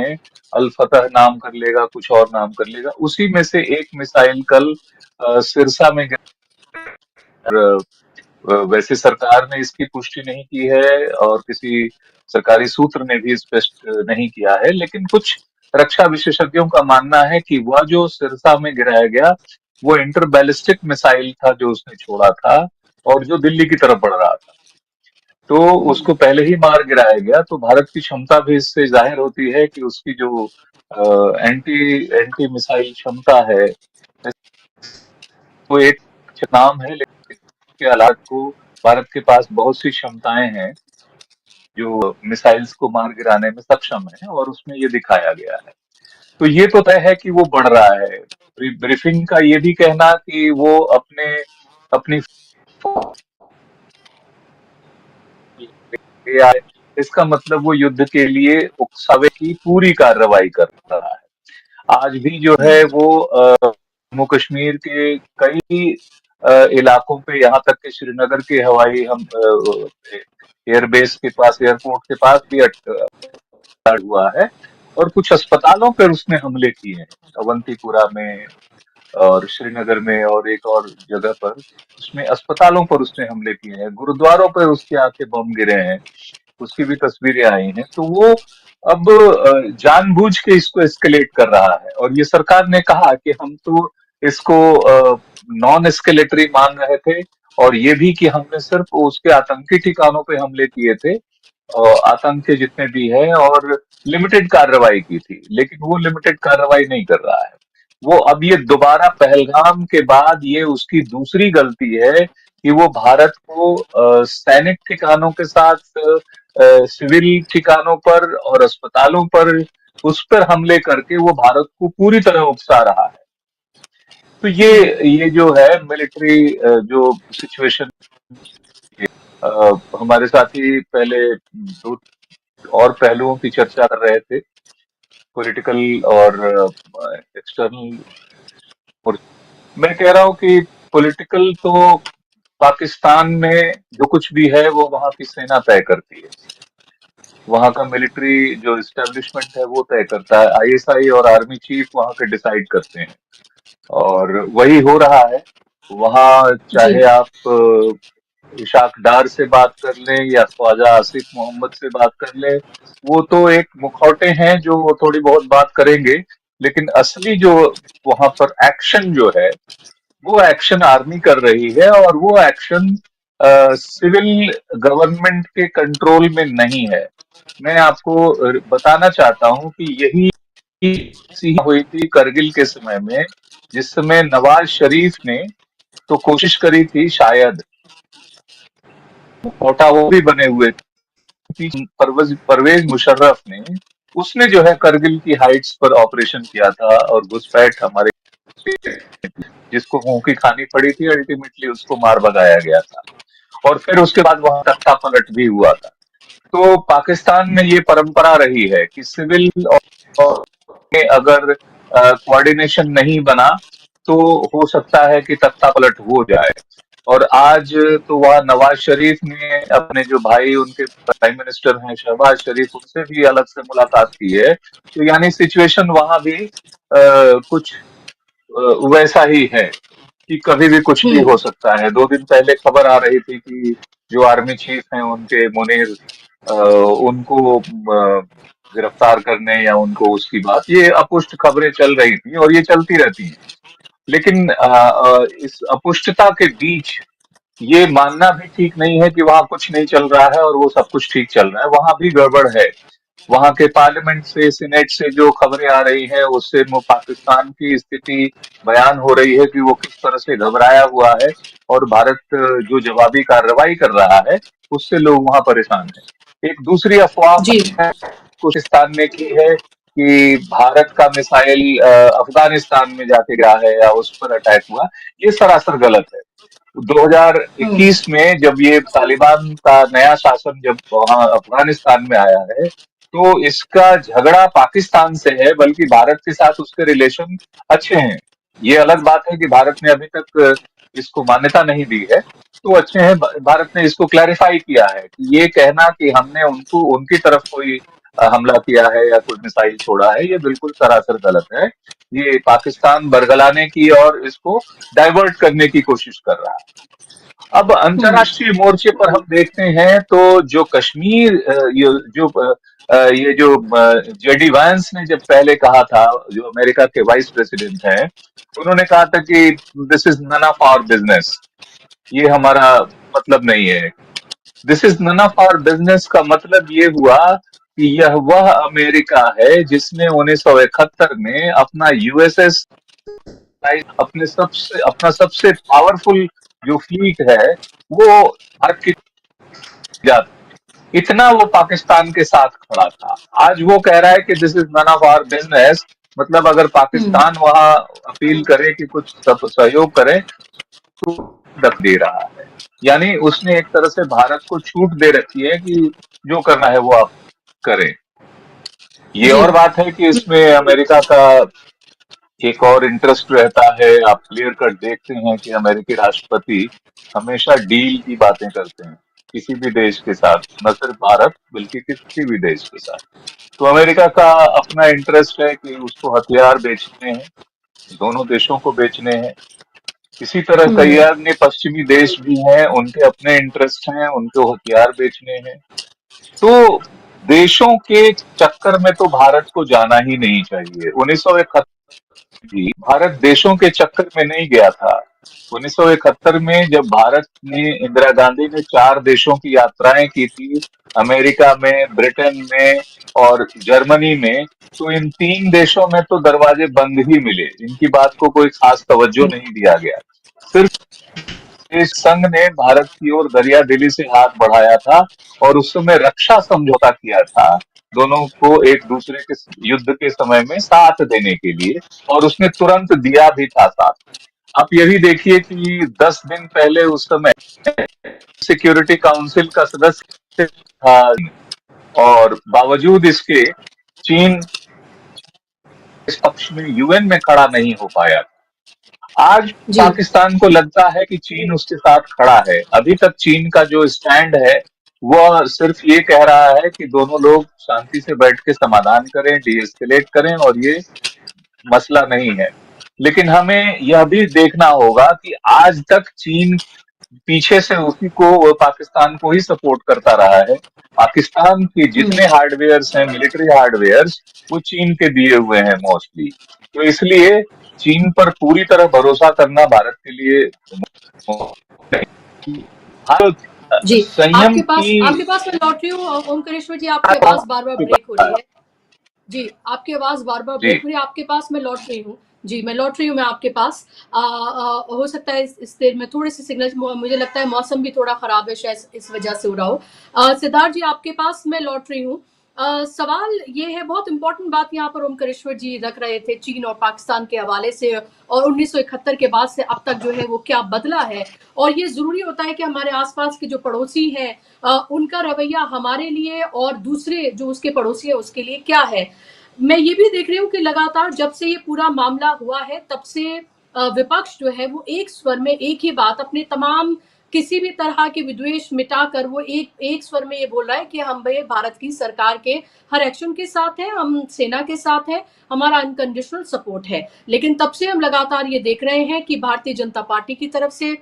Speaker 4: अल फतह नाम कर लेगा, कुछ और नाम कर लेगा। उसी में से एक मिसाइल कल सिरसा में वैसे सरकार ने इसकी पुष्टि नहीं की है और किसी सरकारी सूत्र ने भी स्पष्ट नहीं किया है, लेकिन कुछ रक्षा विशेषज्ञों का मानना है कि वह जो सिरसा में गिराया गया वो इंटर बैलिस्टिक मिसाइल था जो उसने छोड़ा था, और जो दिल्ली की तरफ बढ़ रहा था। तो उसको पहले ही मार गिराया गया। तो भारत की क्षमता भी इससे जाहिर होती है कि उसकी जो एंटी एंटी मिसाइल क्षमता है वो एक नाम है, लेकिन इसके अलावा को भारत के पास बहुत सी क्षमताएं हैं जो मिसाइल्स को मार गिराने में सक्षम है, और उसमें ये दिखाया गया है। तो ये तो तय है कि वो बढ़ रहा है। ब्रीफिंग का ये भी कहना कि वो अपनी ले आए, इसका मतलब वो युद्ध के लिए उकसावे की पूरी कार्रवाई कर रहा है। आज भी जो है वो जम्मू कश्मीर के कई इलाकों पे, यहाँ तक कि श्रीनगर के हवाई हम एयरबेस के पास, एयरपोर्ट के पास भी अटैक हुआ है। और कुछ अस्पतालों पर उसने हमले किए हैं, अवंतीपुरा में और श्रीनगर में और एक और जगह पर। उसमें अस्पतालों पर उसने हमले किए हैं, गुरुद्वारों पर उसके आके बम गिरे हैं, उसकी भी तस्वीरें आई हैं। तो वो अब जानबूझ के इसको एस्केलेट कर रहा है। और ये सरकार ने कहा कि हम तो इसको नॉन एस्केलेटरी मान रहे थे, और ये भी कि हमने सिर्फ उसके आतंकी ठिकानों पे हमले किए थे, आतंक के जितने भी है, और लिमिटेड कार्रवाई की थी। लेकिन वो लिमिटेड कार्रवाई नहीं कर रहा है वो। अब ये दोबारा पहलगाम के बाद ये उसकी दूसरी गलती है कि वो भारत को सैनिक ठिकानों के साथ सिविल ठिकानों पर और अस्पतालों पर, उस पर हमले करके वो भारत को पूरी तरह उकसा रहा है। तो ये जो है मिलिट्री जो सिचुएशन, हमारे साथी पहले दो और पहलुओं की चर्चा कर रहे थे, पॉलिटिकल और एक्सटर्नल। और मैं कह रहा हूँ कि पॉलिटिकल तो पाकिस्तान में जो कुछ भी है वो वहां की सेना तय करती है, वहां का मिलिट्री जो इस्टेब्लिशमेंट है वो तय करता है, आईएसआई और आर्मी चीफ वहां के डिसाइड करते हैं, और वही हो रहा है वहां।
Speaker 1: जी।
Speaker 4: चाहे आप इशाक डार से बात कर लें या ख्वाजा आसिफ मोहम्मद से बात कर लें, वो तो एक मुखौटे हैं जो वो थोड़ी बहुत बात करेंगे, लेकिन असली जो वहां पर एक्शन जो है वो एक्शन आर्मी कर रही है, और वो एक्शन सिविल गवर्नमेंट के कंट्रोल में नहीं है। मैं आपको बताना चाहता हूं कि यही सी हुई थी करगिल के समय में, जिस समय नवाज शरीफ ने तो कोशिश करी थी शायद, मोटा वो भी बने हुए थे, परवेज मुशर्रफ ने, उसने जो है करगिल की हाइट्स पर ऑपरेशन किया था और घुसपैठ हमारे, जिसको मुंह की खानी पड़ी थी, अल्टीमेटली उसको मार भगाया गया था। और फिर उसके बाद वहां तख्ता पलट भी हुआ था। तो पाकिस्तान में ये परंपरा रही है कि सिविल और में अगर कोऑर्डिनेशन नहीं बना तो हो सकता है कि तख्ता पलट हो जाए। और आज तो वह नवाज शरीफ ने अपने जो भाई उनके प्राइम मिनिस्टर हैं शहबाज शरीफ, उनसे भी अलग से मुलाकात की है। तो यानी सिचुएशन वहां भी कुछ वैसा ही है कि कभी भी कुछ भी हो सकता है। 2 दिन पहले खबर आ रही थी कि जो आर्मी चीफ हैं उनके मुनीर, उनको गिरफ्तार करने या उनको उसकी बात, ये अपुष्ट खबरें चल रही थी और ये चलती रहती हैं। लेकिन इस अपुष्टता के बीच ये मानना भी ठीक नहीं है कि वहां कुछ नहीं चल रहा है और वो सब कुछ ठीक चल रहा है, वहां भी गड़बड़ है। वहां के पार्लियामेंट से, सीनेट से जो खबरें आ रही हैं उससे वो पाकिस्तान की स्थिति बयान हो रही है कि वो किस तरह से घबराया हुआ है और भारत जो जवाबी कार्रवाई कर रहा है उससे लोग वहां परेशान हैं। एक दूसरी अफवाह
Speaker 1: जी
Speaker 4: पाकिस्तान ने की है कि भारत का मिसाइल अफगानिस्तान में जाके गिरा है या उस पर अटैक हुआ। ये सरासर गलत है। 2021 में जब ये तालिबान का नया शासन जब वहां अफगानिस्तान में आया है, तो इसका झगड़ा पाकिस्तान से है, बल्कि भारत के साथ उसके रिलेशन अच्छे हैं। ये अलग बात है कि भारत ने अभी तक इसको मान्यता नहीं दी है, तो अच्छे हैं। भारत ने इसको क्लैरिफाई किया है कि ये कहना कि हमने उनको उनकी तरफ कोई हमला किया है या कोई मिसाइल छोड़ा है, ये बिल्कुल सरासर गलत है। ये पाकिस्तान बरगलाने की और इसको डाइवर्ट करने की कोशिश कर रहा है। अब अंतर्राष्ट्रीय मोर्चे पर हम देखते हैं तो जो कश्मीर ये जो जेडी वांस ने जब पहले कहा था, जो अमेरिका के वाइस प्रेसिडेंट हैं, उन्होंने कहा था कि this is none of our business, ये हमारा मतलब नहीं है। This is none of our business का मतलब ये हुआ कि यह वह अमेरिका है जिसने 1971 में अपना यूएसएस, अपना सबसे पावरफुल जो फ्लीट है वो भारत की जात, इतना वो पाकिस्तान के साथ खड़ा था। आज वो कह रहा है कि this is none of our business, मतलब अगर पाकिस्तान वहां अपील करे कि कुछ सहयोग करे तो दक दे रहा है। यानी उसने एक तरह से भारत को छूट दे रखी है कि जो करना है वो आप करें। ये
Speaker 1: जी
Speaker 4: और बात है कि इसमें अमेरिका का एक और इंटरेस्ट रहता है। आप क्लियर कट देखते हैं कि अमेरिकी राष्ट्रपति हमेशा डील की बातें करते हैं किसी भी देश के साथ, न सिर्फ भारत बल्कि किसी भी देश के साथ। तो अमेरिका का अपना इंटरेस्ट है कि उसको हथियार बेचने हैं, दोनों देशों को बेचने हैं। इसी तरह कई अन्य पश्चिमी देश भी हैं, उनके अपने इंटरेस्ट हैं, उनको हथियार बेचने हैं। तो देशों के चक्कर में तो भारत को जाना ही नहीं चाहिए। 1971 भी भारत देशों के चक्कर में नहीं गया था। 1971 में जब भारत ने, इंदिरा गांधी ने 4 देशों की यात्राएं की थी, अमेरिका में, ब्रिटेन में और जर्मनी में, तो इन 3 देशों में तो दरवाजे बंद ही मिले, इनकी बात को कोई खास तवज्जो नहीं दिया गया। सिर्फ देश संघ ने भारत की ओर दरिया दिली से हाथ बढ़ाया था और उस समय रक्षा समझौता किया था, दोनों को एक दूसरे के युद्ध के समय में साथ देने के लिए, और उसने तुरंत दिया भी था साथ। आप ये भी देखिए कि 10 दिन पहले उस समय सिक्योरिटी काउंसिल का सदस्य था और बावजूद इसके चीन इस पक्ष में, यूएन में खड़ा नहीं हो पाया। आज
Speaker 1: जी
Speaker 4: पाकिस्तान को लगता है कि चीन उसके साथ खड़ा है। अभी तक चीन का जो स्टैंड है वह सिर्फ ये कह रहा है कि दोनों लोग शांति से बैठ के समाधान करें, डी एस्केलेट करें और ये मसला नहीं है। लेकिन हमें यह भी देखना होगा कि आज तक चीन पीछे से उसी को, वो पाकिस्तान को ही सपोर्ट करता रहा है। पाकिस्तान के जितने हार्डवेयर्स हैं, मिलिट्री हार्डवेयर्स, वो चीन के दिए हुए हैं मोस्टली। तो इसलिए चीन पर पूरी तरह भरोसा करना भारत के लिए भारत
Speaker 1: जी
Speaker 4: संयम की।
Speaker 1: आपके पास मैं लौट रही हूँ ओमकारेश्वर जी, आपकी आवाज बार बार ब्रेक हो रही है। जी, आपकी आवाज़ बार-बार
Speaker 4: जी।
Speaker 1: ब्रेक हो रही है, आपके पास मैं लौट रही हूँ। जी, मैं लौट रही हूँ मैं आपके पास। हो सकता है इस देर में थोड़े-से सिग्नल मुझे लगता है मौसम भी थोड़ा ख़राब है, शायद इस वजह से हो रहा हो। सिद्धार्थ जी, आपके पास मैं लौट रही हूँ। सवाल ये है, बहुत इम्पोर्टेंट बात यहाँ पर ओमकारेश्वर जी रख रहे थे चीन और पाकिस्तान के हवाले से, और 1971 के बाद से अब तक जो है वो क्या बदला है, और ये ज़रूरी होता है कि हमारे आस-पास के जो पड़ोसी हैं उनका रवैया हमारे लिए और दूसरे जो उसके पड़ोसी हैं उसके लिए क्या है। मैं ये भी देख रही हूँ कि लगातार जब से ये पूरा मामला हुआ है तब से विपक्ष जो है वो एक स्वर में एक ही बात, अपने तमाम किसी भी तरह के विद्वेष मिटाकर वो एक एक स्वर में ये बोल रहा है कि हम भई भारत की सरकार के हर एक्शन के साथ हैं, हम सेना के साथ हैं, हमारा अनकंडीशनल सपोर्ट है। लेकिन तब से हम लगातार ये देख रहे हैं कि भारतीय जनता पार्टी की तरफ से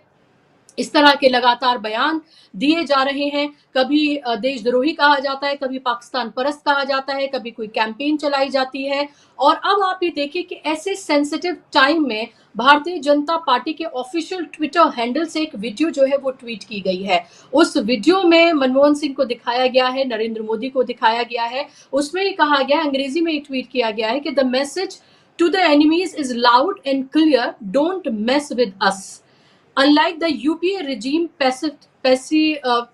Speaker 1: इस तरह के लगातार बयान दिए जा रहे हैं। कभी देशद्रोही कहा जाता है, कभी पाकिस्तान परस्त कहा जाता है, कभी कोई कैंपेन चलाई जाती है, और अब आप ये देखिए कि ऐसे सेंसिटिव टाइम में भारतीय जनता पार्टी के ऑफिशियल ट्विटर हैंडल से एक वीडियो जो है वो ट्वीट की गई है। उस वीडियो में मनमोहन सिंह को दिखाया गया है, नरेंद्र मोदी को दिखाया गया है। उसमें ये कहा गया है, अंग्रेजी में ये ट्वीट किया गया है कि the message to the enemies is loud and clear, don't mess with us. Unlike the UPA regime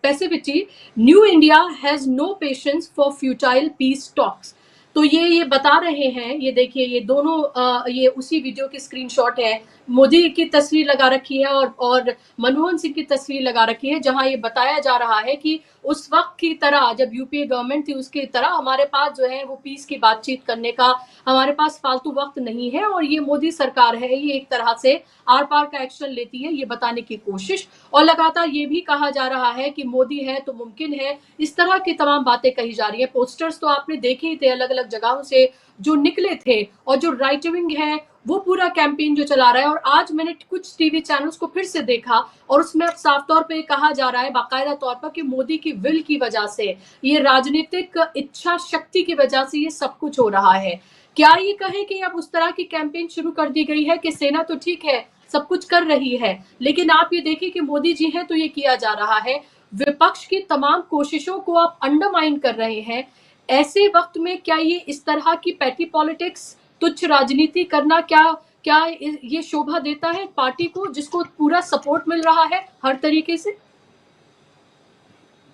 Speaker 1: passivity, New India has no patience for futile peace talks. तो ये बता रहे हैं, ये देखिए ये दोनों ये उसी वीडियो की स्क्रीनशॉट है। मोदी की तस्वीर लगा रखी है और मनमोहन सिंह की तस्वीर लगा रखी है, जहां ये बताया जा रहा है कि उस वक्त की तरह जब यूपीए गवर्नमेंट थी उसकी तरह हमारे पास जो है वो पीस की बातचीत करने का हमारे पास फालतू वक्त नहीं है, और ये मोदी सरकार है ये एक तरह से आर पार का एक्शन लेती है, ये बताने की कोशिश। और लगातार ये भी कहा जा रहा है कि मोदी है तो मुमकिन है, इस तरह की तमाम बातें कही जा रही है। पोस्टर्स तो आपने देखे ही थे अलग अलग जगहों से जो निकले थे, और जो राइट विंग है वो पूरा कैंपेन जो चला रहा है। और आज मैंने कुछ टीवी चैनल्स को फिर से देखा और उसमें अब साफ तौर पे कहा जा रहा है बाकायदा तौर पर कि मोदी की विल की वजह से, ये राजनीतिक इच्छा शक्ति की वजह से ये सब कुछ हो रहा है। क्या ये कहें कि अब उस तरह की कैंपेन शुरू कर दी गई है कि सेना तो ठीक है सब कुछ कर रही है, लेकिन आप ये देखिए कि मोदी जी हैं तो ये किया जा रहा है, विपक्ष की तमाम कोशिशों को आप अंडरमाइन कर रहे हैं। ऐसे वक्त में क्या ये इस तरह की पैटी पॉलिटिक्स, तुच्छ राजनीति करना क्या क्या ये शोभा देता है पार्टी को जिसको पूरा सपोर्ट मिल रहा है हर तरीके से?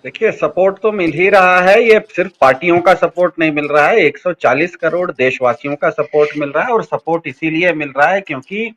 Speaker 3: देखिए, सपोर्ट तो मिल ही रहा है। ये सिर्फ पार्टियों का सपोर्ट नहीं मिल रहा है, 140 करोड़ देशवासियों का सपोर्ट मिल रहा है। और सपोर्ट इसीलिए मिल रहा है क्योंकि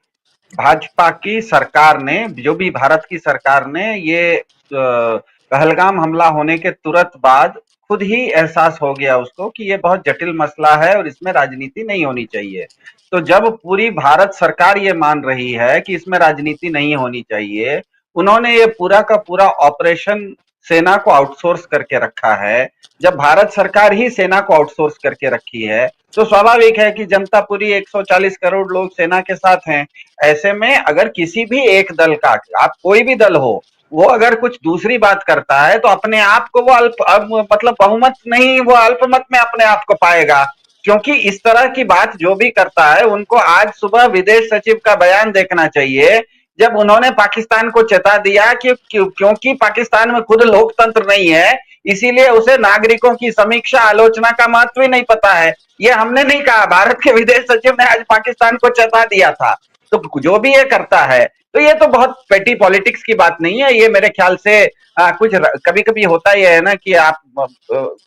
Speaker 3: भाजपा की सरकार ने, जो भी भारत की सरकार ने, ये पहलगाम हमला होने के तुरंत बाद खुद ही एहसास हो गया उसको कि ये बहुत जटिल मसला है और इसमें राजनीति नहीं होनी चाहिए। तो जब पूरी भारत सरकार ये मान रही है कि इसमें राजनीति नहीं होनी चाहिए, उन्होंने ये पूरा का पूरा ऑपरेशन सेना को आउटसोर्स करके रखा है। जब भारत सरकार ही सेना को आउटसोर्स करके रखी है तो स्वाभाविक है कि जनता पूरी 140 करोड़ लोग सेना के साथ हैं। ऐसे में अगर किसी भी एक दल का, आप कोई भी दल हो, वो अगर कुछ दूसरी बात करता है तो अपने आप को वो मतलब बहुमत नहीं, वो अल्पमत में अपने आप को पाएगा। क्योंकि इस तरह की बात जो भी करता है उनको आज सुबह विदेश सचिव का बयान देखना चाहिए, जब उन्होंने पाकिस्तान को चेता दिया कि क्योंकि पाकिस्तान में खुद लोकतंत्र नहीं है, इसीलिए उसे नागरिकों की समीक्षा आलोचना का महत्व ही नहीं पता है। ये हमने नहीं कहा, भारत के विदेश सचिव ने आज पाकिस्तान को चेता दिया था। तो जो भी ये करता है तो ये तो बहुत पेटी पॉलिटिक्स की बात नहीं है। ये मेरे ख्याल से कुछ कभी कभी होता ही है ना कि आप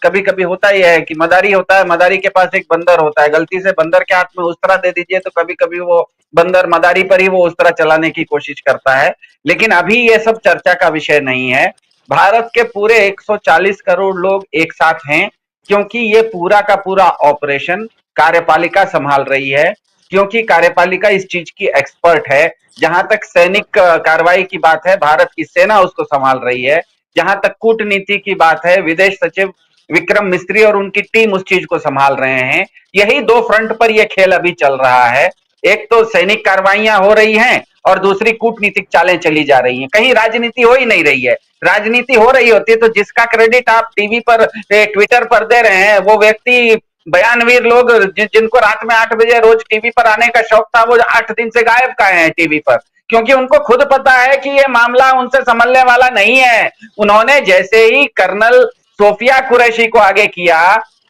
Speaker 3: कभी कभी होता ही है कि मदारी होता है, मदारी के पास एक बंदर होता है, गलती से बंदर के हाथ में उस तरह दे दीजिए तो कभी कभी वो बंदर मदारी पर ही वो उस तरह चलाने की कोशिश करता है। लेकिन अभी ये सब चर्चा का विषय नहीं है। भारत के पूरे 140 करोड़ लोग एक साथ हैं क्योंकि ये पूरा का पूरा ऑपरेशन कार्यपालिका संभाल रही है, क्योंकि कार्यपालिका इस चीज की एक्सपर्ट है। जहां तक सैनिक कार्रवाई की बात है, भारत की सेना उसको संभाल रही है। जहां तक कूटनीति की बात है, विदेश सचिव विक्रम मिस्त्री और उनकी टीम उस चीज को संभाल रहे हैं। यही दो फ्रंट पर यह खेल अभी चल रहा है। एक तो सैनिक कार्रवाइयां हो रही हैं और दूसरी कूटनीतिक चालें चली जा रही हैं। कहीं राजनीति हो ही नहीं रही है। राजनीति हो रही होती है तो जिसका क्रेडिट आप टीवी पर, ट्विटर पर दे रहे हैं, वो व्यक्ति बयानवीर लोग जिनको रात में 8 बजे रोज टीवी पर आने का शौक था, वो 8 दिन से गायब कहे हैं टीवी पर, क्योंकि उनको खुद पता है कि ये मामला उनसे संभलने वाला नहीं है। उन्होंने जैसे ही कर्नल सोफिया कुरैशी को आगे किया,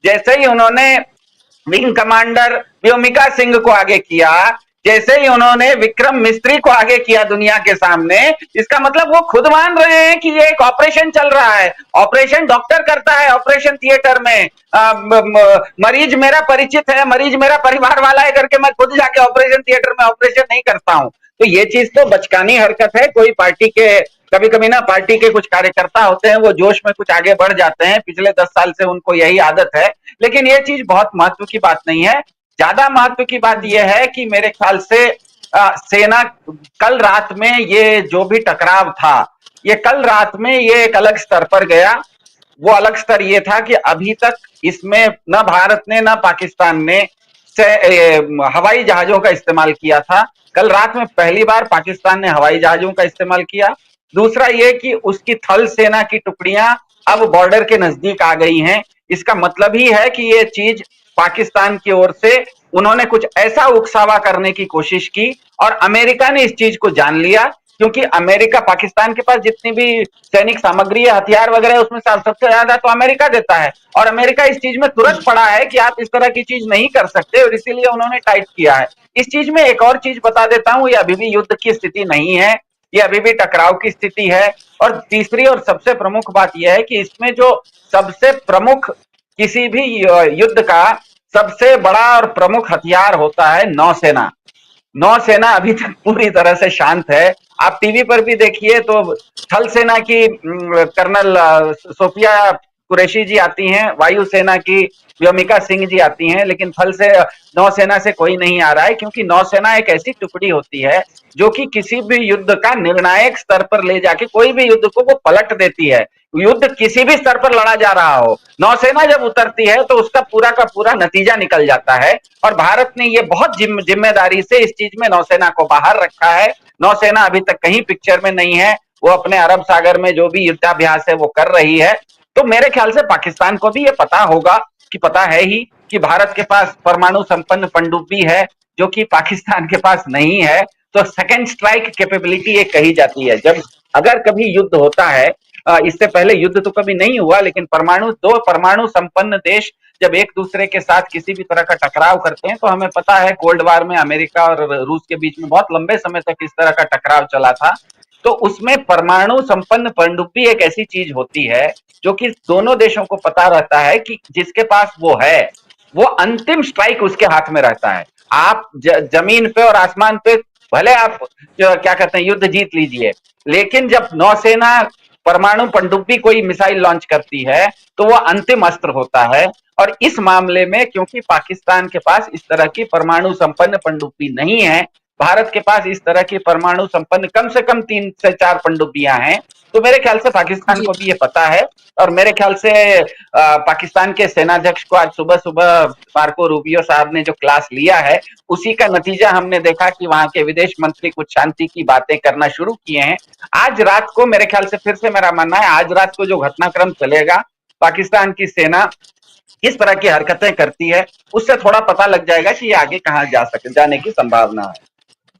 Speaker 3: जैसे ही उन्होंने विंग कमांडर व्योमिका सिंह को आगे किया, जैसे ही उन्होंने विक्रम मिस्त्री को आगे किया दुनिया के सामने, इसका मतलब वो खुद मान रहे हैं कि ये एक ऑपरेशन चल रहा है। ऑपरेशन डॉक्टर करता है ऑपरेशन थिएटर में। मरीज मेरा परिचित है, मरीज मेरा परिवार वाला है करके मैं खुद जाके ऑपरेशन थिएटर में ऑपरेशन नहीं करता हूं। तो ये चीज तो बचकानी हरकत है। कोई पार्टी के, कभी कभी ना पार्टी के कुछ कार्यकर्ता होते हैं, वो जोश में कुछ आगे बढ़ जाते हैं, पिछले 10 साल से उनको यही आदत है। लेकिन ये चीज बहुत महत्व की बात नहीं है। ज्यादा महत्व की बात यह है कि मेरे ख्याल से सेना कल रात में ये जो भी टकराव था, ये कल रात में ये एक अलग स्तर पर गया। वो अलग स्तर ये था कि अभी तक इसमें न भारत ने न पाकिस्तान ने हवाई जहाजों का इस्तेमाल किया था। कल रात में पहली बार पाकिस्तान ने हवाई जहाजों का इस्तेमाल किया। दूसरा ये कि उसकी थल सेना की टुकड़ियां अब बॉर्डर के नजदीक आ गई हैं। इसका मतलब ही है कि ये चीज पाकिस्तान की ओर से उन्होंने कुछ ऐसा उकसावा करने की कोशिश की और अमेरिका ने इस चीज को जान लिया, क्योंकि अमेरिका, पाकिस्तान के पास जितनी भी सैनिक सामग्री है, हथियार वगैरह, उसमें सबसे ज्यादा तो अमेरिका देता है। और अमेरिका इस चीज में तुरंत पड़ा है कि आप इस तरह की चीज नहीं कर सकते, और इसीलिए उन्होंने टाइट किया है। इस चीज में एक और चीज बता देता हूं, ये अभी भी युद्ध की स्थिति नहीं है, ये अभी भी टकराव की स्थिति है। और तीसरी और सबसे प्रमुख बात यह है कि इसमें जो सबसे प्रमुख, किसी भी युद्ध का सबसे बड़ा और प्रमुख हथियार होता है नौसेना। नौसेना अभी तक पूरी तरह से शांत है। आप टीवी पर भी देखिए तो थल सेना की कर्नल सोफिया कुरैशी जी आती हैं, वायुसेना की व्योमिका सिंह जी आती हैं, लेकिन थल से नौसेना से कोई नहीं आ रहा है, क्योंकि नौसेना एक ऐसी टुकड़ी होती है जो कि किसी भी युद्ध का निर्णायक स्तर पर ले जाके कोई भी युद्ध को वो पलट देती है। युद्ध किसी भी स्तर पर लड़ा जा रहा हो, नौसेना जब उतरती है तो उसका पूरा का पूरा नतीजा निकल जाता है। और भारत ने ये बहुत जिम्मेदारी से इस चीज में नौसेना को बाहर रखा है। नौसेना अभी तक कहीं पिक्चर में नहीं है, वो अपने अरब सागर में जो भी युद्धाभ्यास है वो कर रही है। तो मेरे ख्याल से पाकिस्तान को भी ये पता होगा, कि पता है ही, कि भारत के पास परमाणु संपन्न पनडुब्बी है, जो कि पाकिस्तान के पास नहीं है। तो सेकेंड स्ट्राइक कैपेबिलिटी ये कही जाती है। जब अगर कभी युद्ध होता है, इससे पहले युद्ध तो कभी नहीं हुआ, लेकिन दो परमाणु संपन्न देश जब एक दूसरे के साथ किसी भी तरह का टकराव करते हैं, तो हमें पता है कोल्ड वार में अमेरिका और रूस के बीच में बहुत लंबे समय तक इस तरह का टकराव चला था। तो उसमें परमाणु संपन्न पनडुब्बी एक ऐसी चीज होती है जो कि दोनों देशों को पता रहता है कि जिसके पास वो है, वो अंतिम स्ट्राइक उसके हाथ में रहता है। आप जमीन पे और आसमान पे भले आप क्या कहते हैं युद्ध जीत लीजिए, लेकिन जब नौसेना परमाणु पनडुब्बी कोई मिसाइल लॉन्च करती है तो वो अंतिम अस्त्र होता है। और इस मामले में क्योंकि पाकिस्तान के पास इस तरह की परमाणु संपन्न पनडुब्बी नहीं है, भारत के पास इस तरह की परमाणु संपन्न कम से कम 3 से 4 पनडुब्बियां हैं, तो मेरे ख्याल से पाकिस्तान को भी ये पता है। और मेरे ख्याल से पाकिस्तान के सेनाध्यक्ष को आज सुबह सुबह मार्को रूबियो साहब ने जो क्लास लिया है, उसी का नतीजा हमने देखा कि वहां के विदेश मंत्री कुछ शांति की बातें करना शुरू किए हैं। आज रात को मेरे ख्याल से, फिर से मेरा मानना है, आज रात को जो घटनाक्रम चलेगा, पाकिस्तान की सेना किस तरह की हरकतें करती है, उससे थोड़ा पता लग जाएगा कि ये आगे कहाँ जाने की संभावना है।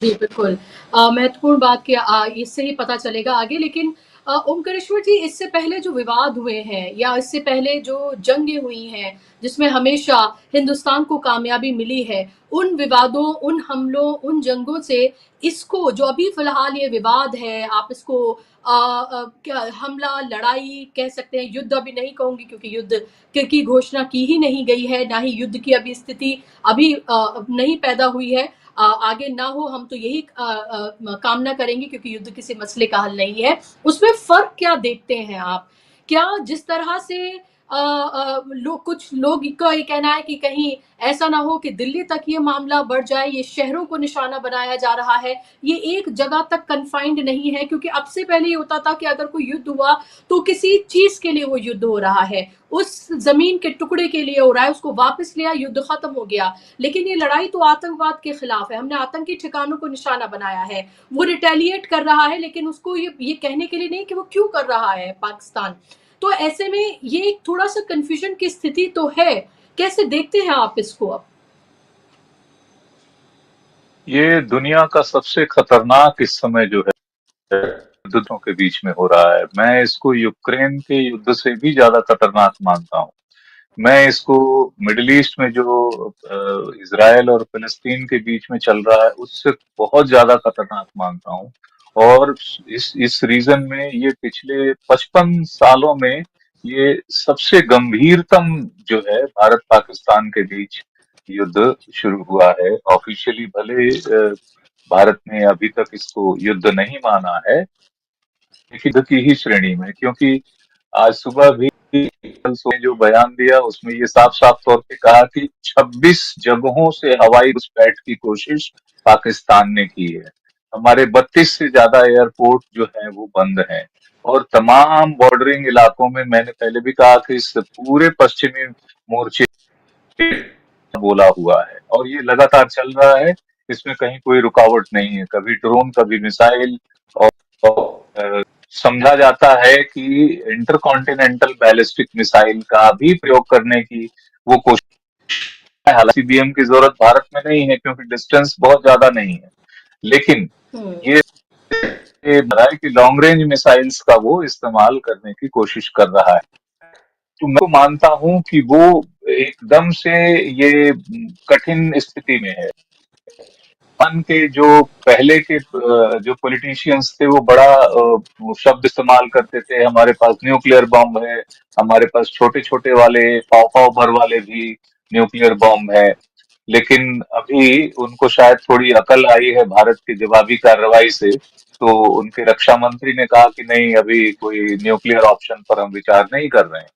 Speaker 1: जी, बिल्कुल। महत्वपूर्ण बात कि इससे ही पता चलेगा आगे। लेकिन ओमकारेश्वर जी, इससे पहले जो विवाद हुए हैं या इससे पहले जो जंगें हुई हैं, जिसमें हमेशा हिंदुस्तान को कामयाबी मिली है, उन विवादों, उन हमलों, उन जंगों से इसको जो अभी फ़िलहाल ये विवाद है, आप इसको क्या हमला, लड़ाई कह सकते हैं, युद्ध अभी नहीं कहूँगी क्योंकि युद्ध की घोषणा की ही नहीं गई है, ना ही युद्ध की अभी स्थिति अभी नहीं पैदा हुई है। आगे ना हो, हम तो यही कामना करेंगे, क्योंकि युद्ध किसी मसले का हल नहीं है। उसमें फर्क क्या देखते हैं आप? क्या जिस तरह से कुछ लोग का ये कहना है कि कहीं ऐसा ना हो कि दिल्ली तक ये मामला बढ़ जाए, ये शहरों को निशाना बनाया जा रहा है, ये एक जगह तक कन्फाइंड नहीं है, क्योंकि अब से पहले ये होता था कि अगर कोई युद्ध हुआ तो किसी चीज के लिए वो युद्ध हो रहा है, उस जमीन के टुकड़े के लिए हो रहा है, उसको वापस लिया, युद्ध खत्म हो गया। लेकिन ये लड़ाई तो आतंकवाद के खिलाफ है, हमने आतंकी ठिकानों को निशाना बनाया है, वो रिटेलिएट कर रहा है, लेकिन उसको ये कहने के लिए नहीं कि वो क्यों कर रहा है पाकिस्तान। तो ऐसे में ये एक थोड़ा सा कंफ्यूजन की स्थिति तो है। कैसे देखते हैं आप इसको अब?
Speaker 4: ये दुनिया का सबसे खतरनाक इस समय जो है युद्धों के बीच में हो रहा है। मैं इसको यूक्रेन के युद्ध से भी ज्यादा खतरनाक मानता हूँ। मैं इसको मिडिल ईस्ट में जो इजराइल और फिलिस्तीन के बीच में चल रहा है उससे बहुत ज्यादा खतरनाक मानता हूँ। और इस रीजन में ये पिछले 55 सालों में ये सबसे गंभीरतम जो है भारत पाकिस्तान के बीच युद्ध शुरू हुआ है। ऑफिशियली भले भारत ने अभी तक इसको युद्ध नहीं माना है, लेकिन युद्ध की ही श्रेणी में, क्योंकि आज सुबह भी जो बयान दिया उसमें ये साफ साफ तौर पे कहा कि 26 जगहों से हवाई घुसपैठ की कोशिश पाकिस्तान ने की है। हमारे 32 से ज्यादा एयरपोर्ट जो है वो बंद हैं, और तमाम बॉर्डरिंग इलाकों में, मैंने पहले भी कहा कि इस पूरे पश्चिमी मोर्चे बोला हुआ है और ये लगातार चल रहा है। इसमें कहीं कोई रुकावट नहीं है, कभी ड्रोन कभी मिसाइल। और समझा जाता है कि इंटरकॉन्टिनेंटल बैलिस्टिक मिसाइल का भी प्रयोग करने की वो कोशिश है। हालांकि सीबीएम की जरूरत भारत में नहीं है क्योंकि डिस्टेंस बहुत ज्यादा नहीं है, लेकिन
Speaker 1: हम्म।
Speaker 4: ये बता है कि लॉन्ग रेंज मिसाइल्स का वो इस्तेमाल करने की कोशिश कर रहा है। तो मैं तो मानता हूं कि वो एकदम से ये कठिन स्थिति में है। पाकिस्तान के जो पहले के जो पॉलिटिशियंस थे वो बड़ा शब्द इस्तेमाल करते थे, हमारे पास न्यूक्लियर बॉम्ब है, हमारे पास छोटे छोटे वाले पाव पाव भर वाले भी न्यूक्लियर बॉम्ब है। लेकिन अभी उनको शायद थोड़ी अकल आई है भारत की जवाबी कार्रवाई से, तो उनके रक्षा मंत्री ने कहा कि नहीं, अभी कोई न्यूक्लियर ऑप्शन पर हम विचार नहीं कर रहे हैं।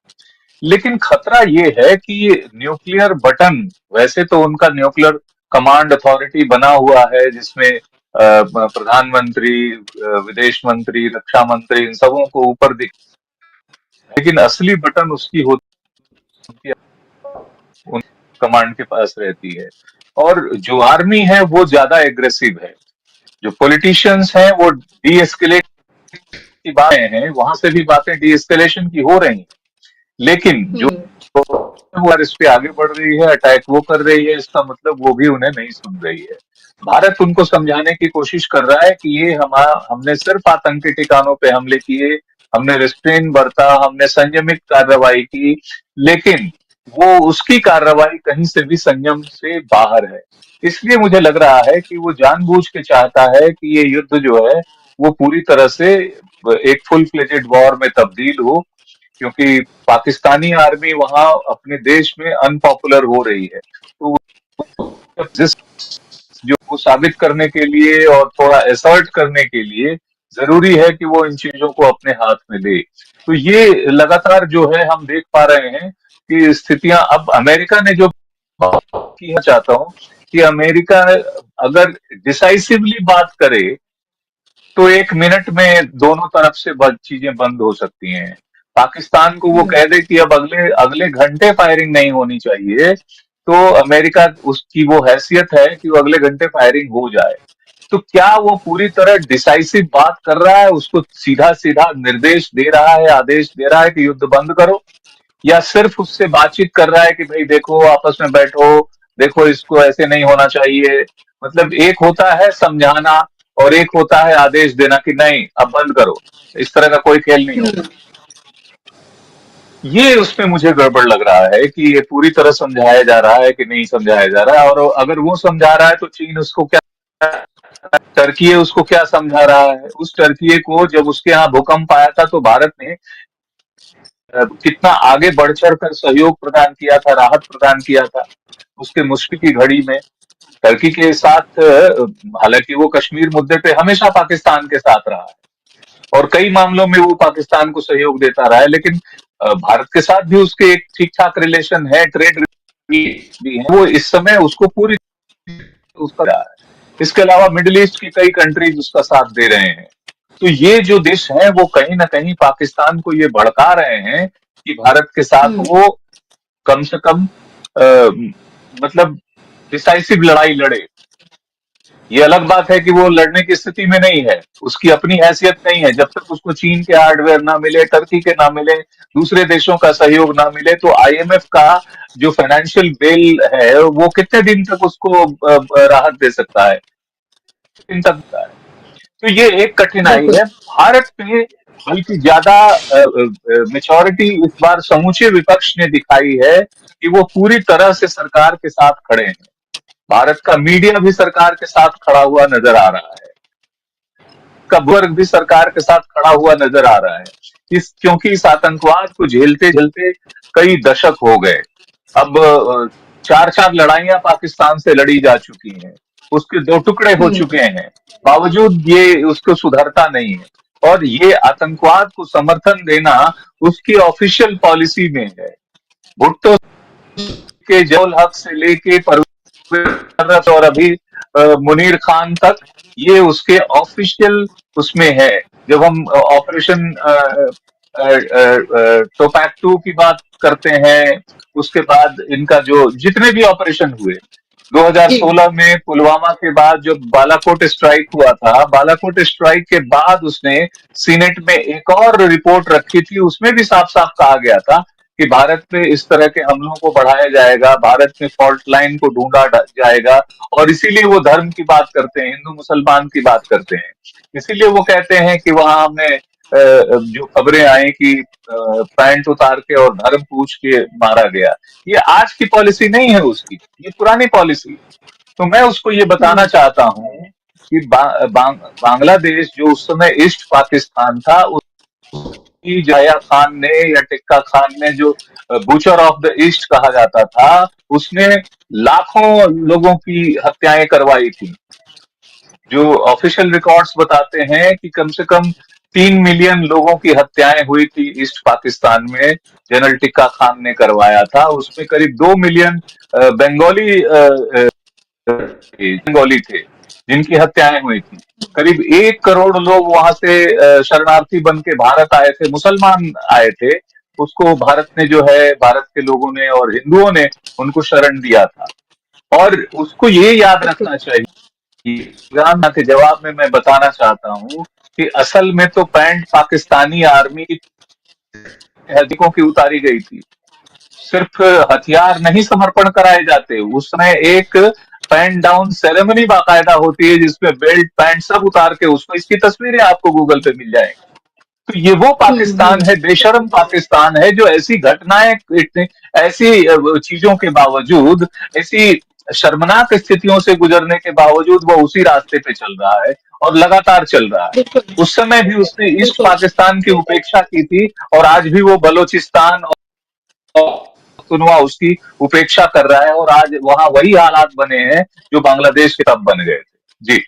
Speaker 4: लेकिन खतरा ये है कि ये न्यूक्लियर बटन, वैसे तो उनका न्यूक्लियर कमांड अथॉरिटी बना हुआ है जिसमें प्रधानमंत्री, विदेश मंत्री, रक्षा मंत्री, इन सबों को ऊपर दिख, लेकिन असली बटन उसकी होती है, उन कमांड के पास रहती है। और जो आर्मी है वो ज्यादा एग्रेसिव है। जो पॉलिटिशियंस हैं वो डी एस्केलेट की बातें हैं, वहां से भी बातें डी एस्केलेशन की हो रही हैं, लेकिन जो
Speaker 1: हम्म।
Speaker 4: वो अगर इस पे आगे बढ़ रही है, अटैक वो कर रही है, इसका मतलब वो भी उन्हें नहीं सुन रही है। भारत उनको समझाने की कोशिश कर रहा है कि ये हमने सिर्फ आतंकी ठिकानों पे हमले किए, हमने रिस्ट्रेन बरता, हमने संयमित कार्रवाई की, लेकिन वो उसकी कार्रवाई कहीं से भी संयम से बाहर है। इसलिए मुझे लग रहा है कि वो जानबूझ के चाहता है कि ये युद्ध जो है वो पूरी तरह से एक फुल फ्लेजेड वॉर में तब्दील हो, क्योंकि पाकिस्तानी आर्मी वहां अपने देश में अनपॉपुलर हो रही है। तो जिस जो वो साबित करने के लिए और थोड़ा एसर्ट करने के लिए जरूरी है कि वो इन चीजों को अपने हाथ में ले। तो ये लगातार जो है हम देख पा रहे हैं कि स्थितियां, अब अमेरिका ने जो की है, चाहता हूं कि अमेरिका अगर डिसाइसिवली बात करे तो 1 मिनट में दोनों तरफ से चीजें बंद हो सकती हैं। पाकिस्तान को वो
Speaker 1: हम्म।
Speaker 4: कह दे कि अब अगले अगले घंटे फायरिंग नहीं होनी चाहिए, तो अमेरिका, उसकी वो हैसियत है कि वो अगले घंटे फायरिंग हो जाए। तो क्या वो पूरी तरह डिसाइसिव बात कर रहा है, उसको सीधा सीधा निर्देश दे रहा है, आदेश दे रहा है कि युद्ध बंद करो, या सिर्फ उससे बातचीत कर रहा है कि भाई देखो आपस में बैठो, देखो इसको ऐसे नहीं होना चाहिए। मतलब एक होता है समझाना और एक होता है आदेश देना कि नहीं अब बंद करो, इस तरह का कोई खेल नहीं
Speaker 1: हम्म।
Speaker 4: होगा। ये उसमें मुझे गड़बड़ लग रहा है कि ये पूरी तरह समझाया जा रहा है कि नहीं समझाया जा रहा है, और अगर वो समझा रहा है तो चीन उसको क्या, टर्की उसको क्या समझा रहा है। उस टर्की को जब उसके यहाँ भूकंप आया था तो भारत ने कितना आगे बढ़ चढ़ कर सहयोग प्रदान किया था, राहत प्रदान किया था उसके मुश्किल की घड़ी में। टर्की के साथ, हालांकि वो कश्मीर मुद्दे पे हमेशा पाकिस्तान के साथ रहा है और कई मामलों में वो पाकिस्तान को सहयोग देता रहा है, लेकिन भारत के साथ भी उसके एक ठीक ठाक रिलेशन है, ट्रेड भी है। वो इस समय उसको पूरी उसका रहा है। इसके अलावा मिडिल ईस्ट की कई कंट्रीज उसका साथ दे रहे हैं। तो ये जो देश है वो कहीं ना कहीं पाकिस्तान को ये भड़का रहे हैं कि भारत के साथ
Speaker 1: हम्म।
Speaker 4: वो कम से कम मतलब डिसाइसिव लड़ाई लड़े। ये अलग बात है कि वो लड़ने की स्थिति में नहीं है, उसकी अपनी हैसियत नहीं है। जब तक उसको चीन के हार्डवेयर ना मिले, टर्की के ना मिले, दूसरे देशों का सहयोग ना मिले, तो आईएमएफ का जो फाइनेंशियल बेल है वो कितने दिन तक उसको राहत दे सकता है, दिन तक है। तो ये एक कठिनाई
Speaker 1: बिल्कुल।
Speaker 4: है भारत पे। बल्कि ज्यादा मेच्योरिटी इस बार समूचे विपक्ष ने दिखाई है कि वो पूरी तरह से सरकार के साथ खड़े हैं। भारत का मीडिया भी सरकार के साथ खड़ा हुआ नजर आ रहा है, का वर्ग भी सरकार के साथ खड़ा हुआ नजर आ रहा है। क्योंकि इस आतंकवाद को झेलते झेलते कई दशक हो गए। अब चार चार लड़ाइयां पाकिस्तान से लड़ी जा चुकी हैं, उसके दो टुकड़े हो चुके हैं, बावजूद ये उसको सुधरता नहीं है। और ये आतंकवाद को समर्थन देना उसकी ऑफिशियल पॉलिसी में है। भुट्टो के जौल हक से लेके परवेज और अभी मुनीर खान तक, ये उसके ऑफिशियल उसमें है। जब हम ऑपरेशन टोपैक 2 की बात करते हैं, उसके बाद इनका जो जितने भी ऑपरेशन हुए 2016 में पुलवामा के बाद जब बालाकोट स्ट्राइक हुआ था, बालाकोट स्ट्राइक के बाद उसने सीनेट में एक और रिपोर्ट रखी थी, उसमें भी साफ साफ कहा गया था कि भारत में इस तरह के हमलों को बढ़ाया जाएगा, भारत में फॉल्ट लाइन को ढूंढा जाएगा। और इसीलिए वो धर्म की बात करते हैं, हिंदू मुसलमान की बात करते हैं। इसीलिए वो कहते हैं कि वहां हमें जो खबरें आई कि पैंट उतार के और धर्म पूछ के मारा गया, ये आज की पॉलिसी नहीं है उसकी, ये पुरानी पॉलिसी है। तो मैं उसको ये बताना चाहता हूँ कि बांग्लादेश जो उस समय ईस्ट पाकिस्तान था, उसकी जाया खान ने या टिक्का खान ने, जो बूचर ऑफ द ईस्ट कहा जाता था, उसने लाखों लोगों की हत्याएं करवाई थी। जो ऑफिशियल रिकॉर्ड्स बताते हैं कि कम से कम 3 मिलियन लोगों की हत्याएं हुई थी ईस्ट पाकिस्तान में, जनरल टिक्का खान ने करवाया था। उसमें करीब 2 मिलियन बंगाली बंगाली थे जिनकी हत्याएं हुई थी। करीब 1 करोड़ लोग वहां से शरणार्थी बन के भारत आए थे, मुसलमान आए थे। उसको भारत ने जो है, भारत के लोगों ने और हिंदुओं ने उनको शरण दिया था। और उसको ये याद रखना चाहिए, इमरान के जवाब में मैं बताना चाहता हूं कि असल में तो पैंट पाकिस्तानी आर्मी की हदिकों की उतारी गई थी। सिर्फ हथियार नहीं समर्पण कराए जाते, उस समय एक पैंट डाउन सेरेमनी बाकायदा होती है जिसमें बेल्ट पैंट सब उतार के, उसमें इसकी तस्वीरें आपको गूगल पे मिल जाएंगी। तो ये वो पाकिस्तान है, बेशर्म पाकिस्तान है, जो ऐसी घटनाएं, ऐसी चीजों के बावजूद, ऐसी शर्मनाक स्थितियों से गुजरने के बावजूद वो उसी रास्ते पे चल रहा है और लगातार चल रहा है। उस समय भी उसने ईस्ट पाकिस्तान की उपेक्षा की थी और आज भी वो बलोचिस्तान और पख्तूनख्वा उसकी उपेक्षा कर रहा है, और आज वहां वही हालात बने हैं जो बांग्लादेश के तब बन गए थे। जी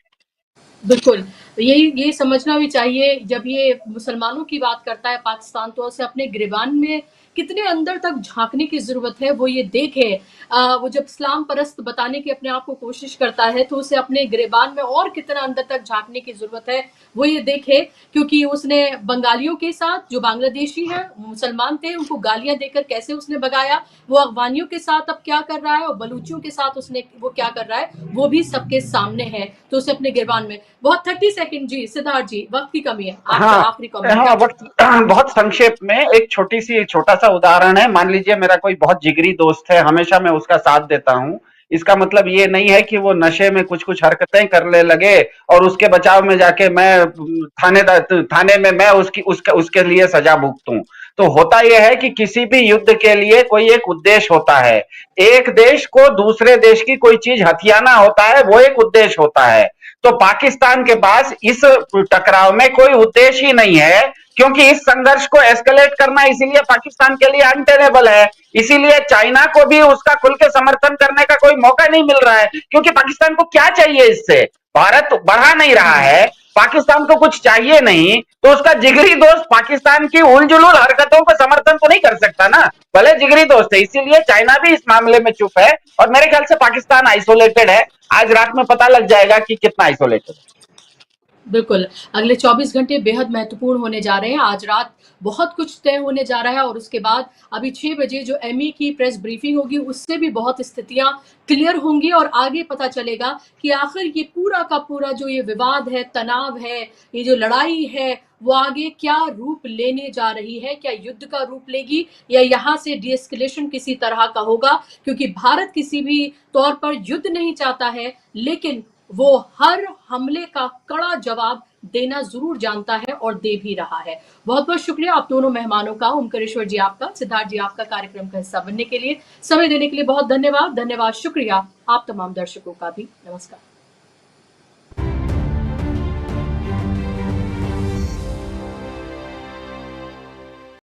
Speaker 1: बिल्कुल, ये समझना भी चाहिए, जब ये मुसलमानों की बात करता है पाकिस्तान, तो उसे अपने गिरेबान में कितने अंदर तक झाँकने की ज़रूरत है, वो ये देखे। वो जब इस्लाम परस्त बताने की अपने आप को कोशिश करता है, तो उसे अपने गिरेबान में और कितना अंदर तक झाँकने की ज़रूरत है, वो ये देखे। क्योंकि उसने बंगालियों के साथ, जो बांग्लादेशी हैं, मुसलमान थे, उनको गालियाँ देकर कैसे उसने भगाया, वो अफ़गानियों के साथ अब क्या कर रहा है और बलूचियों के साथ उसने वो क्या कर रहा है, वो भी सबके सामने है। तो उसे अपने गिरबान में बहुत 30 सेकंड जी, सिद्धार्थ जी, वक्त की कमी है, आपका
Speaker 3: हाँ
Speaker 1: आखिरी कमेंट।
Speaker 3: हाँ, बहुत संक्षेप में एक छोटा सा उदाहरण है। मान लीजिए मेरा कोई बहुत जिगरी दोस्त है, हमेशा मैं उसका साथ देता हूँ। इसका मतलब ये नहीं है कि वो नशे में कुछ कुछ हरकतें करने लगे और उसके बचाव में जाके मैं थाने में मैं उसके लिए सजा भुगतूं। तो होता यह है कि किसी भी युद्ध के लिए कोई एक उद्देश्य होता है। एक देश को दूसरे देश की कोई चीज हथियाना होता है, वो एक उद्देश्य होता है। तो पाकिस्तान के पास इस टकराव में कोई उद्देश्य ही नहीं है, क्योंकि इस संघर्ष को एस्केलेट करना इसीलिए पाकिस्तान के लिए अनटेनेबल है। इसीलिए चाइना को भी उसका खुल के समर्थन करने का कोई मौका नहीं मिल रहा है, क्योंकि पाकिस्तान को क्या चाहिए इससे? भारत बढ़ा नहीं रहा है, पाकिस्तान को कुछ चाहिए नहीं, तो उसका जिगरी दोस्त पाकिस्तान की उलझुलूल हरकतों को समर्थन तो नहीं कर सकता ना, भले जिगरी दोस्त है। इसीलिए चाइना भी इस मामले में चुप है और मेरे ख्याल से पाकिस्तान आइसोलेटेड है। आज रात में पता लग जाएगा कि कितना आइसोलेटेड है।
Speaker 1: बिल्कुल, अगले 24 घंटे बेहद महत्वपूर्ण होने जा रहे हैं। आज रात बहुत कुछ तय होने जा रहा है और उसके बाद अभी 6 बजे जो एमई की प्रेस ब्रीफिंग होगी, उससे भी बहुत स्थितियां क्लियर होंगी और आगे पता चलेगा कि आखिर ये पूरा का पूरा जो ये विवाद है, तनाव है, ये जो लड़ाई है, वो आगे क्या रूप लेने जा रही है। क्या युद्ध का रूप लेगी या यहाँ से डीएस्केलेशन किसी तरह का होगा? क्योंकि भारत किसी भी तौर पर युद्ध नहीं चाहता है, लेकिन वो हर हमले का कड़ा जवाब देना जरूर जानता है और दे भी रहा है। बहुत बहुत शुक्रिया आप दोनों मेहमानों का, ओमकारेश्वर जी आपका, सिद्धार्थ जी आपका कार्यक्रम का हिस्सा बनने के लिए, समय देने के लिए बहुत धन्यवाद। शुक्रिया आप तमाम दर्शकों का भी। नमस्कार।